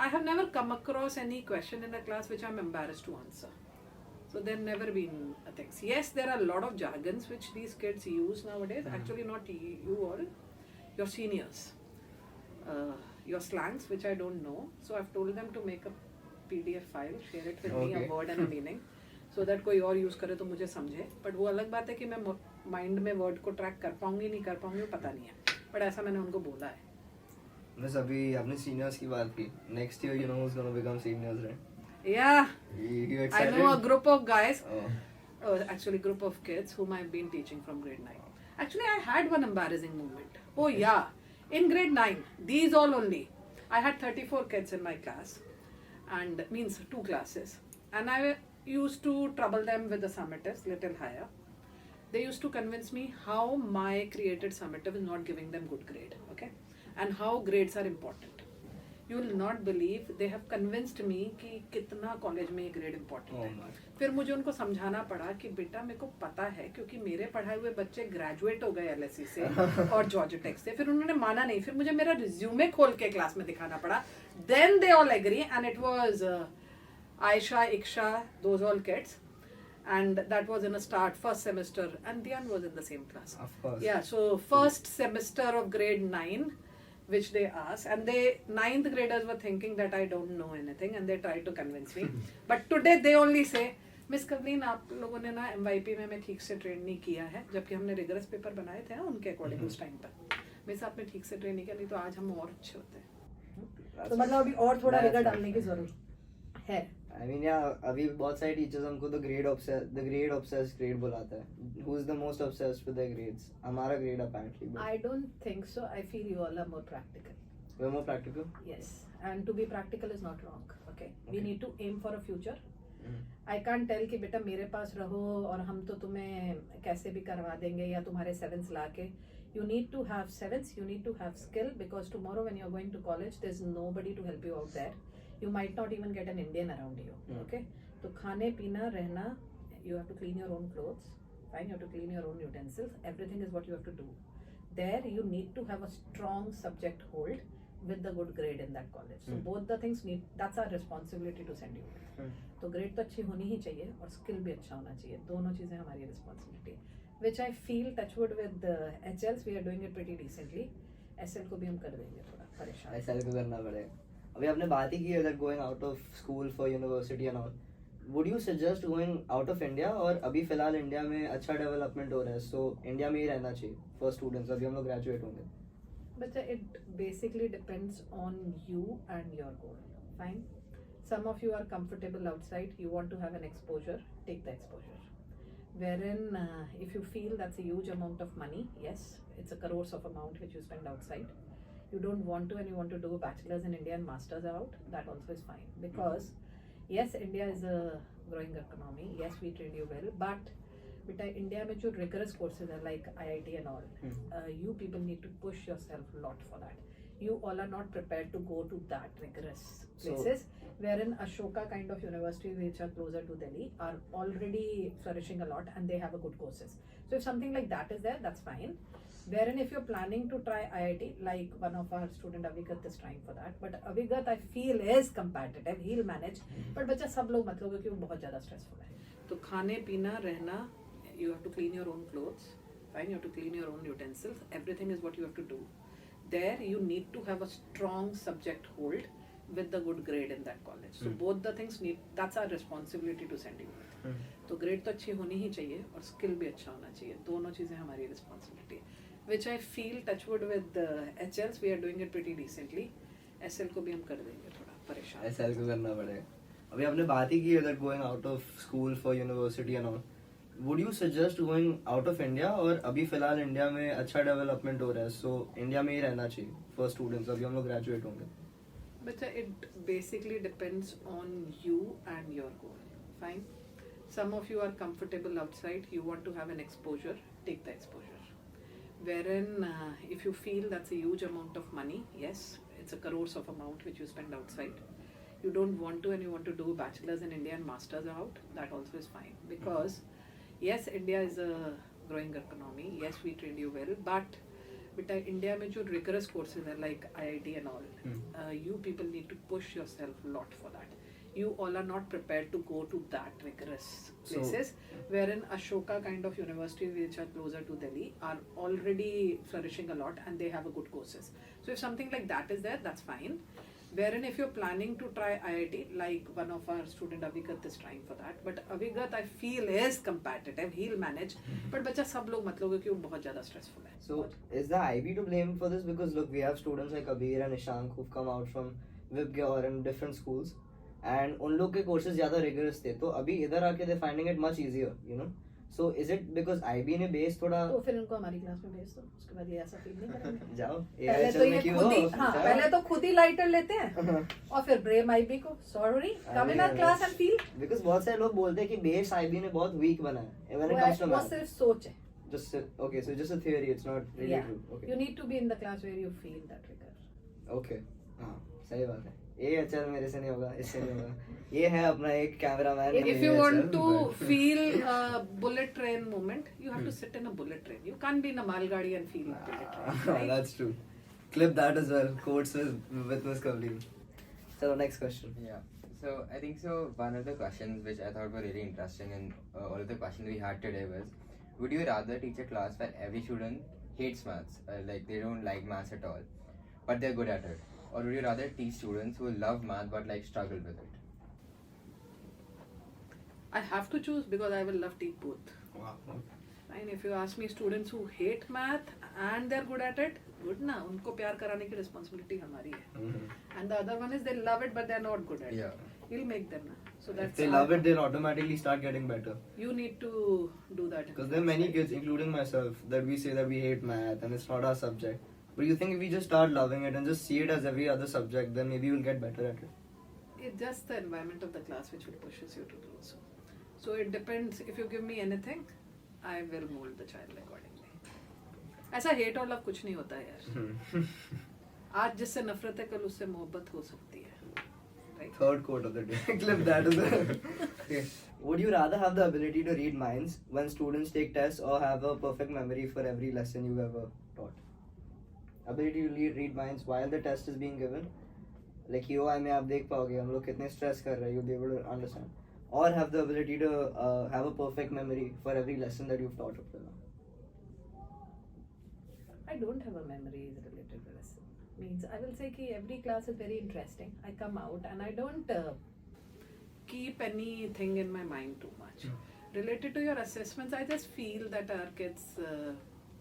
Speaker 1: I have never come across any question in the class which I'm embarrassed to answer. So there never been things. Yes, there are a lot of jargons which these kids use nowadays. Actually, not you all, your seniors. Your slangs which I don't know. So I've told them to make a PDF file, share it with me, a
Speaker 3: Okay.
Speaker 1: word and a meaning. So that कोई और use करे तो मुझे समझे. But वो अलग बात है कि मैं माइंड में वर्ड को ट्रैक कर पाऊंगी नहीं कर पाऊंगी वो पता नहीं है. But ऐसा मैंने उनको बोला है.
Speaker 3: बस अभी आपने सीनियर्स की बात की. Next year you know who's gonna become seniors, right?
Speaker 1: Yeah,
Speaker 3: You
Speaker 1: I
Speaker 3: excited?
Speaker 1: know a group of guys.
Speaker 3: Oh.
Speaker 1: Actually group of kids whom I've been teaching from grade 9. Actually, I had one embarrassing moment. Oh yeah, in grade 9, these all only. I had 34 kids in my class, and means 2 classes. And I used to trouble them with the summatives little higher. They used to convince me how my created summative is not giving them good grade, okay? And how grades are important. You will not believe they have convinced me कि कितना college में ये grade important है. फिर मुझे उनको समझाना पड़ा कि बेटा मेरे को पता है क्योंकि मेरे पढ़ाए हुए बच्चे ग्रेजुएट हो गए LSE से और जॉर्जिया टेक से. फिर उन्होंने माना नहीं. फिर मुझे मेरा रिज्यूमे खोल के क्लास में दिखाना पड़ा. Then they all agree and it was Aisha, Iksha, those all kids. And that was in a first semester, and Dhyan was in the same class.
Speaker 3: Of course.
Speaker 1: Yeah, so first semester of grade 9, which they asked, and they 9th graders were thinking that I don't know anything, and they tried to convince me. But today they only say, miss Kavleen आप लोगों ने ना MYP में ठीक से train नहीं किया है, जबकि हमने रिगरस पेपर बनाए थे ना उनके अकॉर्डिंग उस टाइम पर. मिस आपने ठीक से ट्रेन नहीं किया, नहीं तो आज हम और अच्छे होते हैं.
Speaker 4: तो मतलब अभी और थोड़ा रिगर डालने की जरूरत है.
Speaker 3: I mean, yeah, अभी बहुत सारे टीचर्स हमको the grade obsessed grade बुलाता है. Who is the most obsessed with their grades? हमारा grade apparently. But
Speaker 4: I don't think so. I feel you all are more practical.
Speaker 3: we're more practical.
Speaker 4: Yes, and to be practical is not wrong. Okay, we
Speaker 3: Okay.
Speaker 4: need to aim for a future. I can't tell कि बेटा मेरे पास रहो और हम तो तुम्हें कैसे भी करवा देंगे या तुम्हारे sevens लाके. You need to have sevens. You need to have skill because tomorrow when you're going to college, there's nobody to help you out there. You might not even get an Indian around you. Okay, तो खाने पीना रहना, you have to clean your own clothes. Fine, you have to clean your own utensils. Everything is what you have to do. There you need to have a strong subject hold with the good grade in that college. So both the things need. That's our responsibility to send you. तो grade तो अच्छी होनी ही चाहिए और skill भी अच्छा होना चाहिए. दोनों चीज़ें हमारी रिस्पॉन्सिबिलिटी है. Which I feel touchwood with HLs we are doing it pretty decently. SL को भी हम कर देंगे थोड़ा परेशान.
Speaker 3: SL को करना पड़ेगा. अभी आपने बात ही की है that going out of school for university and all. Would you suggest going out of India और अभी फिलहाल इंडिया में अच्छा डेवलपमेंट हो रहा है, so इंडिया में ही रहना चाहिए for students. अभी हम लोग ग्रेजुएट होंगे.
Speaker 4: But it basically depends on you and your goal. Fine. Some of you are comfortable outside. You want to have an exposure. Take the exposure. Wherein, if you feel that's a huge amount of money, yes, it's a crores of amount which you spend outside. You don't want to and you want to do a bachelor's in India and master's out. That also is fine because, yes, India is a growing economy. Yes, we train you well, but बेटा India में जो rigorous courses are like IIT and all, you people need to push yourself a lot for that. You all are not prepared to go to that rigorous places. Wherein Ashoka kind of universities which are closer to Delhi are already flourishing a lot and they have a good courses. So if something like that is there, that's fine. Wherein if you're planning to try IIT, like one of our student Avigat is trying for that, but Avigat I feel is competitive, he'll manage. But बच्चा सब लोग मत लोगे क्योंकि बहुत ज़्यादा stressful है.
Speaker 1: तो खाने पीना रहना, you have to clean your own clothes. Fine, you have to clean your own utensils. Everything is what you have to do. There you need to have a strong subject hold with the good grade in that college. So both the things need. That's our responsibility to send you. तो grade तो अच्छी होनी ही चाहिए और skill भी अच्छा होना चाहिए. दोनों चीज़ें हमारी रिस्पॉन्सिबिलिटी है. Which I feel touchwood with HLs we are doing it pretty decently. SL को भी हम कर देंगे थोड़ा परेशान.
Speaker 3: SL को करना पड़ेगा. अभी आपने बात ही की है that going out of school for university and all. Would you suggest going out of India और अभी फिलहाल इंडिया में अच्छा डेवलपमेंट हो रहा है, so इंडिया में ही रहना चाहिए for students. अभी हम लोग ग्रेजुएट होंगे.
Speaker 1: But it basically depends on you and your goal. Fine. Some of you are comfortable outside. You want to have an exposure. Take the exposure. Wherein, if you feel that's a huge amount of money, yes, it's a crores of amount which you spend outside. You don't want to and you want to do a bachelor's in India and master's out. That also is fine because, yes, India is a growing economy. Yes, we trained you well, but बेटा India में जो rigorous courses है like IIT and all, you people need to push yourself a lot for that. You all are not prepared to go to that rigorous places. Wherein Ashoka kind of universities which are closer to Delhi are already flourishing a lot and they have a good courses. So if something like that is there, that's fine. Wherein if you're planning to try IIT, like one of our student Avigat is trying for that, but Avigat I feel is competitive, he'll manage. But बच्चा सब लोग मत लोगे कि वो बहुत ज़्यादा stressful है.
Speaker 3: So is the IB to blame for this? Because look, we have students like Abir and Ishank who've come out from Vibgya or in different schools, and उन लोग के courses ज़्यादा rigorous थे, तो अभी इधर आके they're finding it much easier, you know. So is it because IB ने base थोड़ा
Speaker 4: तो फिर उनको हमारी क्लास में भेज दो, उसके बाद ये ऐसा फील नहीं करेंगे.
Speaker 3: जाओ
Speaker 4: पहले तो
Speaker 3: AIHL में
Speaker 4: ये
Speaker 3: क्यों
Speaker 4: खुद ही,
Speaker 3: हो?
Speaker 4: हाँ,
Speaker 3: जाओ.
Speaker 4: पहले तो खुद ही लाइटर लेते हैं और फिर ब्रेम आईबी को sorry come in our class and feel.
Speaker 3: Because बहुत सारे लोग बोलते हैं कि बेस IB ने बहुत weak बना है when it comes to
Speaker 4: वो
Speaker 3: math.
Speaker 4: सिर्फ सोच है.
Speaker 3: Just okay, so just a theory, it's not really
Speaker 4: Yeah.
Speaker 3: true. Okay.
Speaker 4: You need to be in the class where you feel that rigor.
Speaker 3: Okay. हाँ सही बात है. ये चल मेरे से नहीं होगा, इससे नहीं होगा. ये है अपना एक cameraman.
Speaker 1: If you want to feel a bullet train moment, you have to sit in a bullet train. You can't be in a malgadi and feel a bullet train. Right?
Speaker 3: That's true. Clip that as well. Quotes with Miss Kavli. So next question.
Speaker 2: Yeah. So I think so. One of the questions which I thought were really interesting in all of the questions we had today was, would you rather teach a class where every student hates maths, like they don't like maths at all, but they're good at it, or would you rather teach students who love math but like struggle with it?
Speaker 1: I have to choose because I will love teach both.
Speaker 3: Wow.
Speaker 1: And if you ask me students who hate math and they're good at it, good ना, उनको प्यार कराने की responsibility हमारी है. And the other one is they love it but they're not good at it.
Speaker 2: Yeah.
Speaker 1: We'll make them na. So that's
Speaker 3: If they love it, they'll automatically start getting better.
Speaker 1: You need to do that.
Speaker 3: Because there are many kids, including myself, that we say that we hate math and it's not our subject. But you think if we just start loving it and just see it as every other subject, then maybe we'll get better at it.
Speaker 1: It's just the environment of the class which will pushes you to do so. So it depends. If you give me anything, I will mold the child accordingly. ऐसा hate और love कुछ नहीं होता है यार. आज जिससे नफरत है कल उससे मोहब्बत हो सकती है. Right?
Speaker 3: Third quote of the day. Clip that as well. Okay. Would you rather have the ability to read minds when students take tests or have a perfect memory for every lesson you've ever taught? Ability to read minds while the test is being given. Like UI में आप देख पाओगे हम लोग कितने stress कर रहे हैं. You'll be able to understand. Or have the ability to have a perfect memory for every lesson that you've taught up till now.
Speaker 4: I don't have a memory related to lesson. Means I will say कि every class is very interesting. I come out and I don't
Speaker 1: Keep anything in my mind too much. Related to your assessments, I just feel that our kids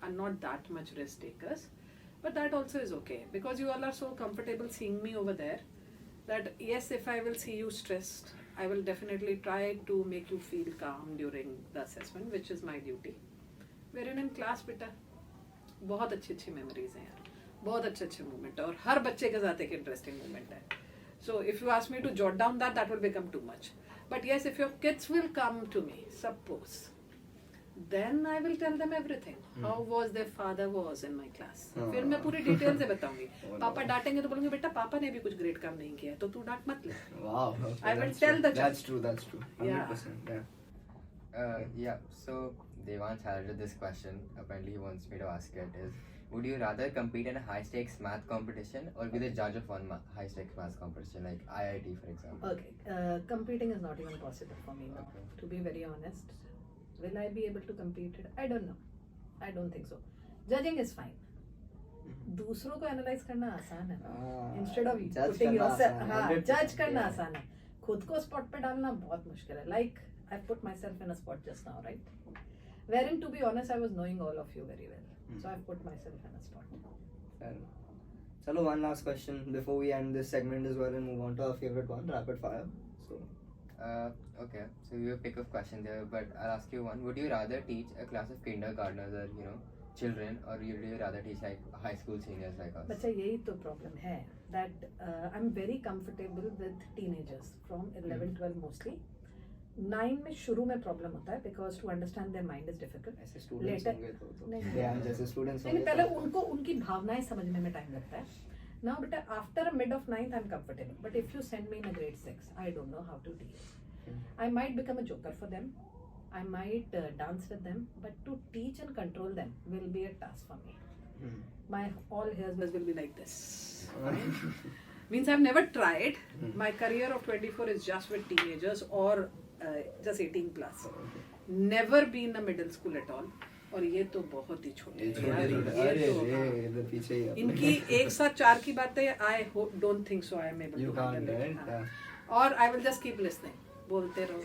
Speaker 1: are not that much risk takers. But that also is okay because you all are so comfortable seeing me over there that yes, if I will see you stressed, I will definitely try to make you feel calm during the assessment, which is my duty. Wherein in class बेटा बहुत अच्छी memories हैं यार, बहुत अच्छे moment और हर बच्चे के साथ एक interesting moment है. So if you ask me to jot down that will become too much. But yes, if your kids will come to me, suppose, then I will tell them everything. How was their father was in my class. फिर मैं पूरी detail से बताऊंगी. पापा डांटेंगे तो बोलूंगी बेटा पापा ने भी कुछ ग्रेट काम नहीं किया है तो तू डांट मत ले.
Speaker 3: Wow.
Speaker 1: I will tell the
Speaker 3: That's
Speaker 1: child.
Speaker 3: That's true. 100%. Yeah.
Speaker 2: Yeah. So Devang challenged this question. Apparently, he wants me to ask it. Is would you rather compete in a high-stakes math competition or be the judge of one high-stakes math competition, like IIT, for example?
Speaker 4: Okay, competing is not even possible for me now.
Speaker 2: Okay.
Speaker 4: To be very honest, will I be able to compete it? I don't know. I don't think so. Judging is fine. दूसरों को analyse करना आसान है ना. Instead of putting yourself, हाँ, judge करना आसान है. खुद को स्पॉट पे डालना बहुत मुश्किल है. Like I put myself in a spot just now, right? Wherein, to be honest, I was knowing all of you very well. So I've put myself in a spot.
Speaker 3: Fair enough. Chalo, one last question before we end this segment as well and move on to our favorite one, rapid fire. So,
Speaker 2: Okay. So you have pick of question there, but I'll ask you one. Would you rather teach a class of kindergartners or children, or would you rather teach like high school seniors like us?
Speaker 4: बच्चा यही तो problem है that I'm very comfortable with teenagers from 11, 12 mostly. 9 में शुरू में problem होता है because to understand their mind is difficult.
Speaker 3: ऐसे students
Speaker 4: Later-
Speaker 3: होंगे तो
Speaker 4: नहीं,
Speaker 3: yeah, जैसे students
Speaker 4: नहीं
Speaker 3: होंगे
Speaker 4: पहले
Speaker 3: तो-
Speaker 4: उनको उनकी भावनाएं समझने में टाइम लगता है. Now बेटा after a mid of 9th I'm comfortable, but if you send me in a grade 6 I don't know how to deal. I might become a joker for them. I might dance with them, but to teach and control them will be a task for me. My all hairs will be like this. Means I've never tried. My career of 24 is just with teenagers or just 18 plus. Never been a middle school at all. और ये तो बहुत ही छोटे हैं यार, ये तो हाँ.
Speaker 3: इधर पीछे ही है.
Speaker 1: इनकी एक साथ 4 की बातें I don't think so I am able
Speaker 3: You
Speaker 1: to
Speaker 3: can't,
Speaker 1: handle it.
Speaker 3: right?
Speaker 1: हाँ.
Speaker 3: Yeah.
Speaker 1: और I will just keep listening. बोलते रहो.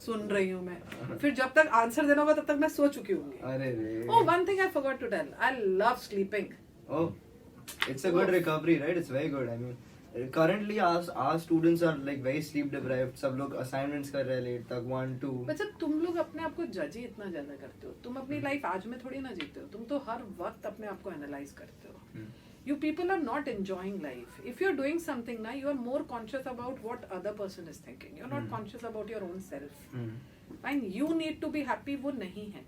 Speaker 1: सुन रही हूँ मैं. फिर जब तक आंसर देना होगा तब तक मैं सो चुकी होंगी.
Speaker 3: अरे रे.
Speaker 1: Oh, one thing I forgot to tell. I love sleeping.
Speaker 3: Oh, it's a good recovery, right? It's very good. I mean, currently our students are like very sleep deprived. सब लोग assignments कर रहे हैं late तक 1, 2.
Speaker 1: बच्चा तुम लोग अपने आप को जज ही इतना ज्यादा करते हो. तुम अपनी लाइफ आज में थोड़ी ना जीते हो. तुम तो हर वक्त अपने आप को एनालाइज करते हो. You people are not enjoying life. If you're doing something now, you are more conscious about what other person is thinking. You're not conscious about your own self. And you need to be happy. वो नहीं है.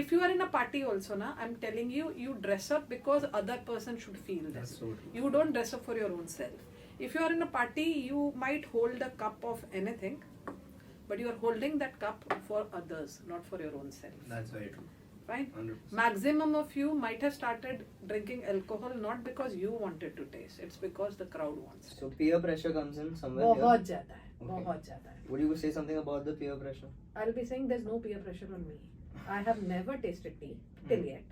Speaker 1: If you are in a party also ना, I'm telling you, you dress up because other person should feel
Speaker 3: That's
Speaker 1: this.
Speaker 3: so true.
Speaker 1: You don't dress up for your own self. If you are in a party, you might hold a cup of anything, but you are holding that cup for others, not for your own self.
Speaker 3: That's very true.
Speaker 1: Fine.
Speaker 3: 100%.
Speaker 1: Maximum of you might have started drinking alcohol not because you wanted to taste, it's because the crowd wants it.
Speaker 3: So peer pressure comes in somewhere here.
Speaker 4: बहुत ज़्यादा है,
Speaker 3: Okay.
Speaker 4: बहुत ज़्यादा है.
Speaker 3: Would you say something about the peer pressure?
Speaker 4: I'll be saying there's no peer pressure on me. I have never tasted tea till yet.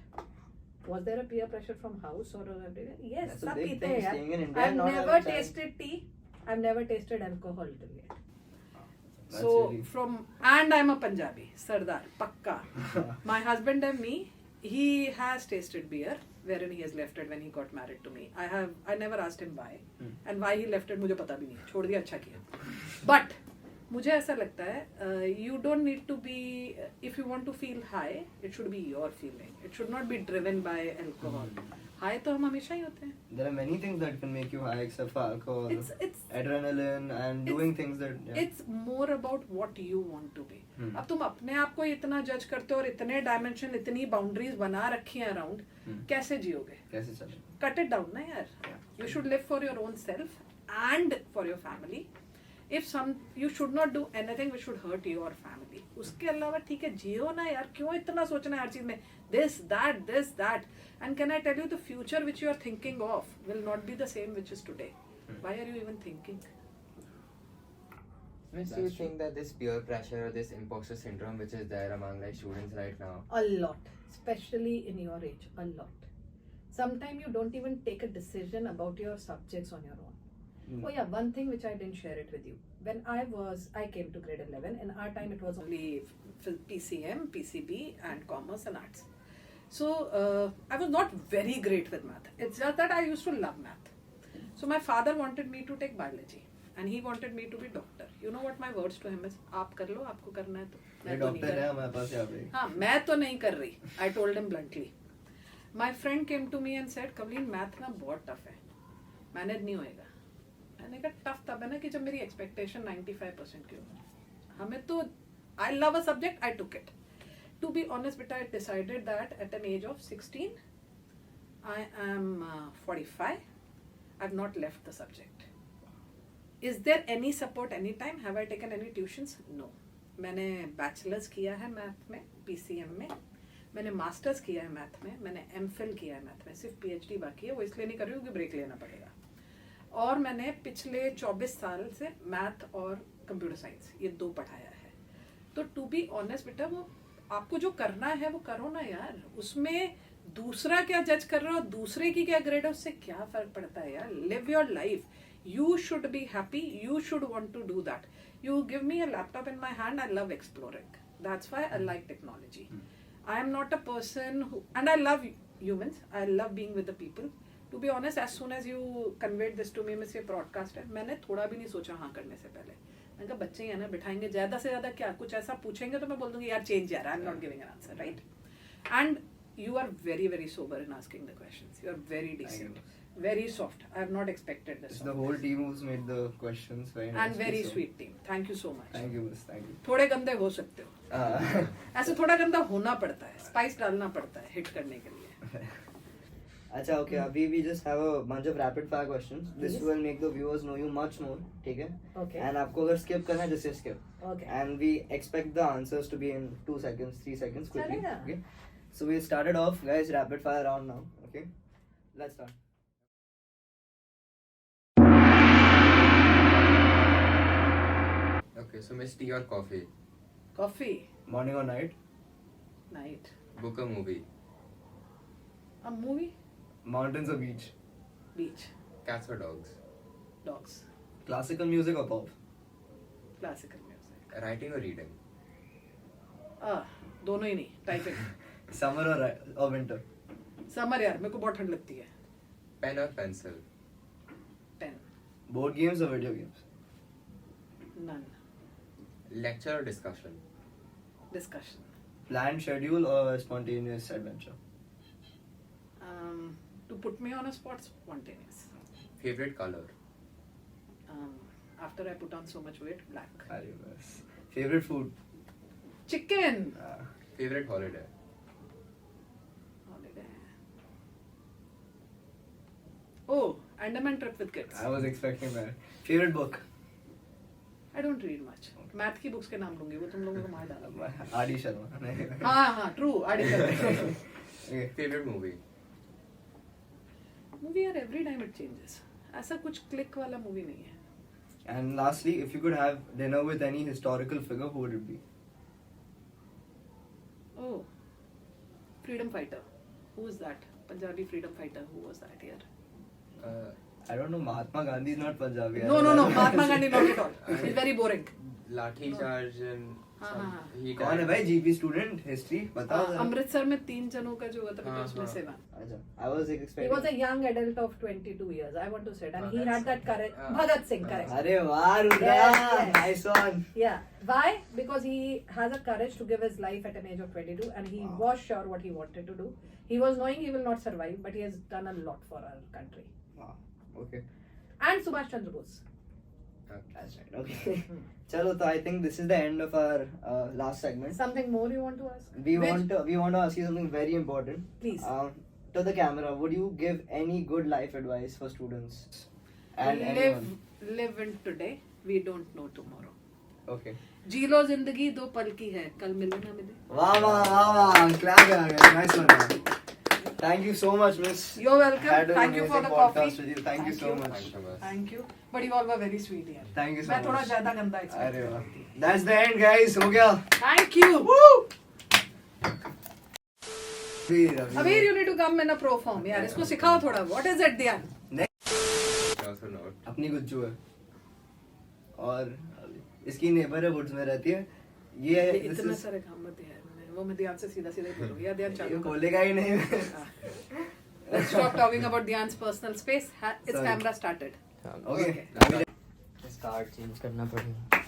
Speaker 4: Was there a peer pressure from house or everywhere? Yes,
Speaker 3: That's a
Speaker 4: सब
Speaker 3: big
Speaker 4: पीते
Speaker 3: thing,
Speaker 4: हैं यार.
Speaker 3: staying in India
Speaker 4: I've
Speaker 3: and not
Speaker 4: never
Speaker 3: having time.
Speaker 4: tasted tea. I've never tasted alcohol till yet.
Speaker 3: That's
Speaker 1: So
Speaker 3: really-
Speaker 1: and I'm a Punjabi, Sardar, Pakka. My husband and me, he has tasted beer, wherein he has left it when he got married to me. I never asked him why, and why he left it मुझे पता भी नहीं. छोड़ दिया, अच्छा किया. But मुझे ऐसा लगता है, you don't need to be, if you want to feel high, it should be your feeling. It should not be driven by alcohol. High तो हम हमेशा ही होते हैं.
Speaker 3: There are many things that can make you high except for alcohol,
Speaker 1: It's
Speaker 3: adrenaline, and doing things that. Yeah.
Speaker 1: It's more about what you want to be.
Speaker 3: Hmm.
Speaker 1: अब तुम अपने आप को इतना जज करते हो और इतने डायमेंशन, इतनी बाउंड्रीज बना रखी हैं अराउंड, कैसे जियोगे?
Speaker 3: कैसे चले?
Speaker 1: कट इट डाउन ना यार. You should live for your own self and for your family. You should not do anything which should hurt your family. उसके अलावा ठीक है, जियो ना यार, क्यों इतना सोचना है हर चीज में? This, that. And can I tell you, the future which you are thinking of will not be the same which is today. Why are you even thinking?
Speaker 2: Miss, do you think that this peer pressure or this imposter syndrome which is there among like students right now?
Speaker 4: A lot, especially in your age, a lot. Sometimes you don't even take a decision about your subjects on your own. Oh yeah, one thing which I didn't share it with you. When I came to grade 11. In our time, it was only
Speaker 1: PCM, PCB, and commerce and arts. So I was not very great with math. It's just that I used to love math. So my father wanted me to take biology, and he wanted me to be doctor. You know what my words to him is? आप कर लो, आपको करना है तो.
Speaker 3: ये
Speaker 1: मैं तो नहीं
Speaker 3: डॉक्टर है
Speaker 1: कर.
Speaker 3: हमारे पास यहाँ पे.
Speaker 1: हाँ, मैं तो नहीं कर रही. I told him bluntly. My friend came to me and said, Kavleen, math ना बहुत tough है. Manage नहीं होएगा. मैंने कहा tough तब है ना कि जब मेरी expectation 95% की हो. हमें तो I love a subject, I took it. To be honest, but I decided that at an age of 16, I am 45. I've not left the subject. Is there any support anytime? Have I taken any tuitions? No. मैंने bachelor's किया है math में, PCM में. मैंने master's किया है math में. मैंने MPhil किया है math में. सिर्फ PhD बाकी है. वो इसलिए नहीं कर रही हूँ कि break लेना पड़ेगा. और मैंने पिछले 24 साल से math और computer science ये दो पढ़ाया है. तो to be honest बेटा, वो आपको जो करना है वो करो ना यार. उसमें दूसरा क्या जज कर रहा हो, दूसरे की क्या ग्रेड है, उससे क्या फर्क पड़ता है यार. Live your life. You should be happy. You should want to do that. You give me a laptop in my hand. I love exploring. That's why I like technology. I am not a person who, and I love humans. I love being with the people. To be honest, as soon as you conveyed this to me, miss ये broadcast है, मैंने थोड़ा भी नहीं सोचा हाँ करने से पहले. मैंने कहा बच्चे हैं ना, बिठाएंगे ज़्यादा से ज़्यादा क्या, कुछ ऐसा पूछेंगे तो मैं बोल दूंगी यार चेंज यार, आई am not giving an answer, right. And you are very, very sober in asking the questions. You are very decent, very soft. I have not expected this.
Speaker 3: It's the whole team who's made the questions very nice.
Speaker 1: And very sweet team. Thank you so much.
Speaker 3: Thank you, miss. Thank you.
Speaker 1: थोड़े गंदे हो सकते हो. ऐसे थोड़ा गंदा होना पड़ता है. स्पाइस डालना पड़ता है हिट करने के लिए.
Speaker 3: अच्छा, okay. अभी we just have a bunch of rapid fire questions. This
Speaker 4: Yes.
Speaker 3: will make the viewers know you much more. ठीक है?
Speaker 4: Okay.
Speaker 3: And आपको अगर skip करना है, just say skip.
Speaker 4: Okay.
Speaker 3: And we expect the answers to be in 2 seconds, 3 seconds quickly.
Speaker 4: चलेगा.
Speaker 3: Okay. So we started off, guys. Rapid fire round now. Okay. Let's start.
Speaker 2: Okay, so miss, tea or coffee?
Speaker 1: Coffee.
Speaker 3: Morning or night?
Speaker 1: Night.
Speaker 2: Book a movie.
Speaker 1: A movie.
Speaker 3: Mountains or beach?
Speaker 1: Beach.
Speaker 2: Cats or dogs?
Speaker 1: Dogs.
Speaker 3: Classical music or pop?
Speaker 1: Classical music.
Speaker 2: Writing or reading?
Speaker 1: दोनों ही नहीं. Typing.
Speaker 3: Summer or winter?
Speaker 1: Summer यार, मेरे को बहुत ठंड लगती है.
Speaker 2: Pen or pencil?
Speaker 1: Pen.
Speaker 3: Board games or video games?
Speaker 1: None.
Speaker 2: Lecture or discussion?
Speaker 1: Discussion.
Speaker 3: Planned schedule or spontaneous adventure?
Speaker 1: To put me on a spot, spontaneous.
Speaker 2: Favorite color?
Speaker 1: After I put on so much weight, black.
Speaker 3: Very nice. Favorite food?
Speaker 1: Chicken.
Speaker 2: Favorite holiday?
Speaker 1: Holiday. Oh, Andaman trip with kids.
Speaker 3: I was expecting that. Favorite book?
Speaker 1: I don't read much. Math की books के नाम लूंगी वो तुम लोगों को मार डालोगे.
Speaker 3: R.D. Sharma.
Speaker 1: हाँ true आदि
Speaker 3: Okay.
Speaker 2: Favorite movie?
Speaker 1: मूवी यार every time it changes. ऐसा कुछ क्लिक वाला मूवी नहीं है.
Speaker 3: And lastly, if you could have dinner with any historical figure, who would it be?
Speaker 1: Oh, freedom fighter. Who is that? Punjabi freedom fighter. Who was that here?
Speaker 3: I don't know. Mahatma Gandhi is not Punjabi.
Speaker 1: No. Mahatma Gandhi not at all. He's very boring.
Speaker 2: Lathi charge and
Speaker 1: हाँ.
Speaker 2: he
Speaker 3: कौन है भाई? GP student history बताओ.
Speaker 1: अमृतसर में 3 जनों का जो हुआ था
Speaker 2: हाँ,
Speaker 1: उसमें
Speaker 2: हाँ.
Speaker 1: से one.
Speaker 3: अच्छा. I was
Speaker 4: He
Speaker 3: expecting.
Speaker 4: was a young adult of 22 years. I want to say it, and he
Speaker 2: Bhagat
Speaker 4: had that
Speaker 2: Singh.
Speaker 4: courage.
Speaker 2: Ah.
Speaker 4: Bhagat Singh, correct?
Speaker 3: अरे वाह Rudra.
Speaker 4: Yes.
Speaker 3: Nice one.
Speaker 4: Yeah. Why? Because he has a courage to give his life at an age of 22, and he
Speaker 3: Wow.
Speaker 4: was sure what he wanted to do. He was knowing he will not survive, but he has done a lot for our country.
Speaker 3: Wow. Okay.
Speaker 4: And Subhash Chandra Bose.
Speaker 3: That's right. Okay. Chalo, so I think this is the end of our last segment.
Speaker 4: Something more you want to ask?
Speaker 3: We want to ask you something very important.
Speaker 4: Please.
Speaker 3: To the camera, would you give any good life advice for students and anyone?
Speaker 1: Live in today. We don't know tomorrow.
Speaker 3: Okay.
Speaker 1: जी लो जिंदगी 2 पल की है कल मिले ना मिले.
Speaker 3: Wow. Clap. Nice one. Man. Thank you so much, Miss.
Speaker 1: You're welcome.
Speaker 3: Had an
Speaker 1: Thank you for
Speaker 3: amazing
Speaker 1: the
Speaker 3: podcast
Speaker 1: coffee.
Speaker 3: with you. Thank you so much.
Speaker 2: Thank you, boss.
Speaker 1: Thank you. But you all were very sweet here.
Speaker 3: Thank you so
Speaker 1: मैं
Speaker 3: much.
Speaker 1: थोड़ा ज्यादा गंदा
Speaker 3: अरे
Speaker 1: expect
Speaker 3: वाह.
Speaker 1: करती थी.
Speaker 3: That's the end, guys. हो गया.
Speaker 1: Thank you. Abir, you need to come in a pro form. यार इसको सिखाओ थोड़ा. What is it, Dhyan?
Speaker 2: Also note.
Speaker 3: अपनी गुज्जू है और इसकी नेबर है वुड्स में रहती है. ये this
Speaker 1: इतना
Speaker 3: is-
Speaker 1: सारे काम मत यार. वो मैं ध्यान से सीधा ही बोलूंगी. या ध्यान
Speaker 3: ये
Speaker 1: चालू कर.
Speaker 3: खोलेगा ही नहीं.
Speaker 1: Let's stop talking about Dhyan's personal space. Its
Speaker 3: Sorry.
Speaker 1: camera started.
Speaker 3: Okay.
Speaker 2: Start change करना पड़ेगा.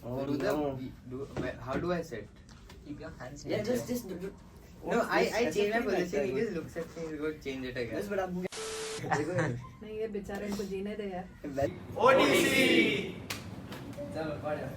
Speaker 3: Oh,
Speaker 2: Rudra,
Speaker 3: no.
Speaker 2: how do I sit?
Speaker 5: Keep your hands
Speaker 3: Yeah,
Speaker 5: together.
Speaker 3: just
Speaker 2: No, I
Speaker 3: Just
Speaker 2: change my
Speaker 3: like
Speaker 2: position.
Speaker 3: that.
Speaker 2: He just looks at me. He'll go change it again.
Speaker 3: Yes, but आप देखो
Speaker 4: नहीं ये बेचारे इनको जीने दे यार.
Speaker 3: OTC. चलो बढ़िया.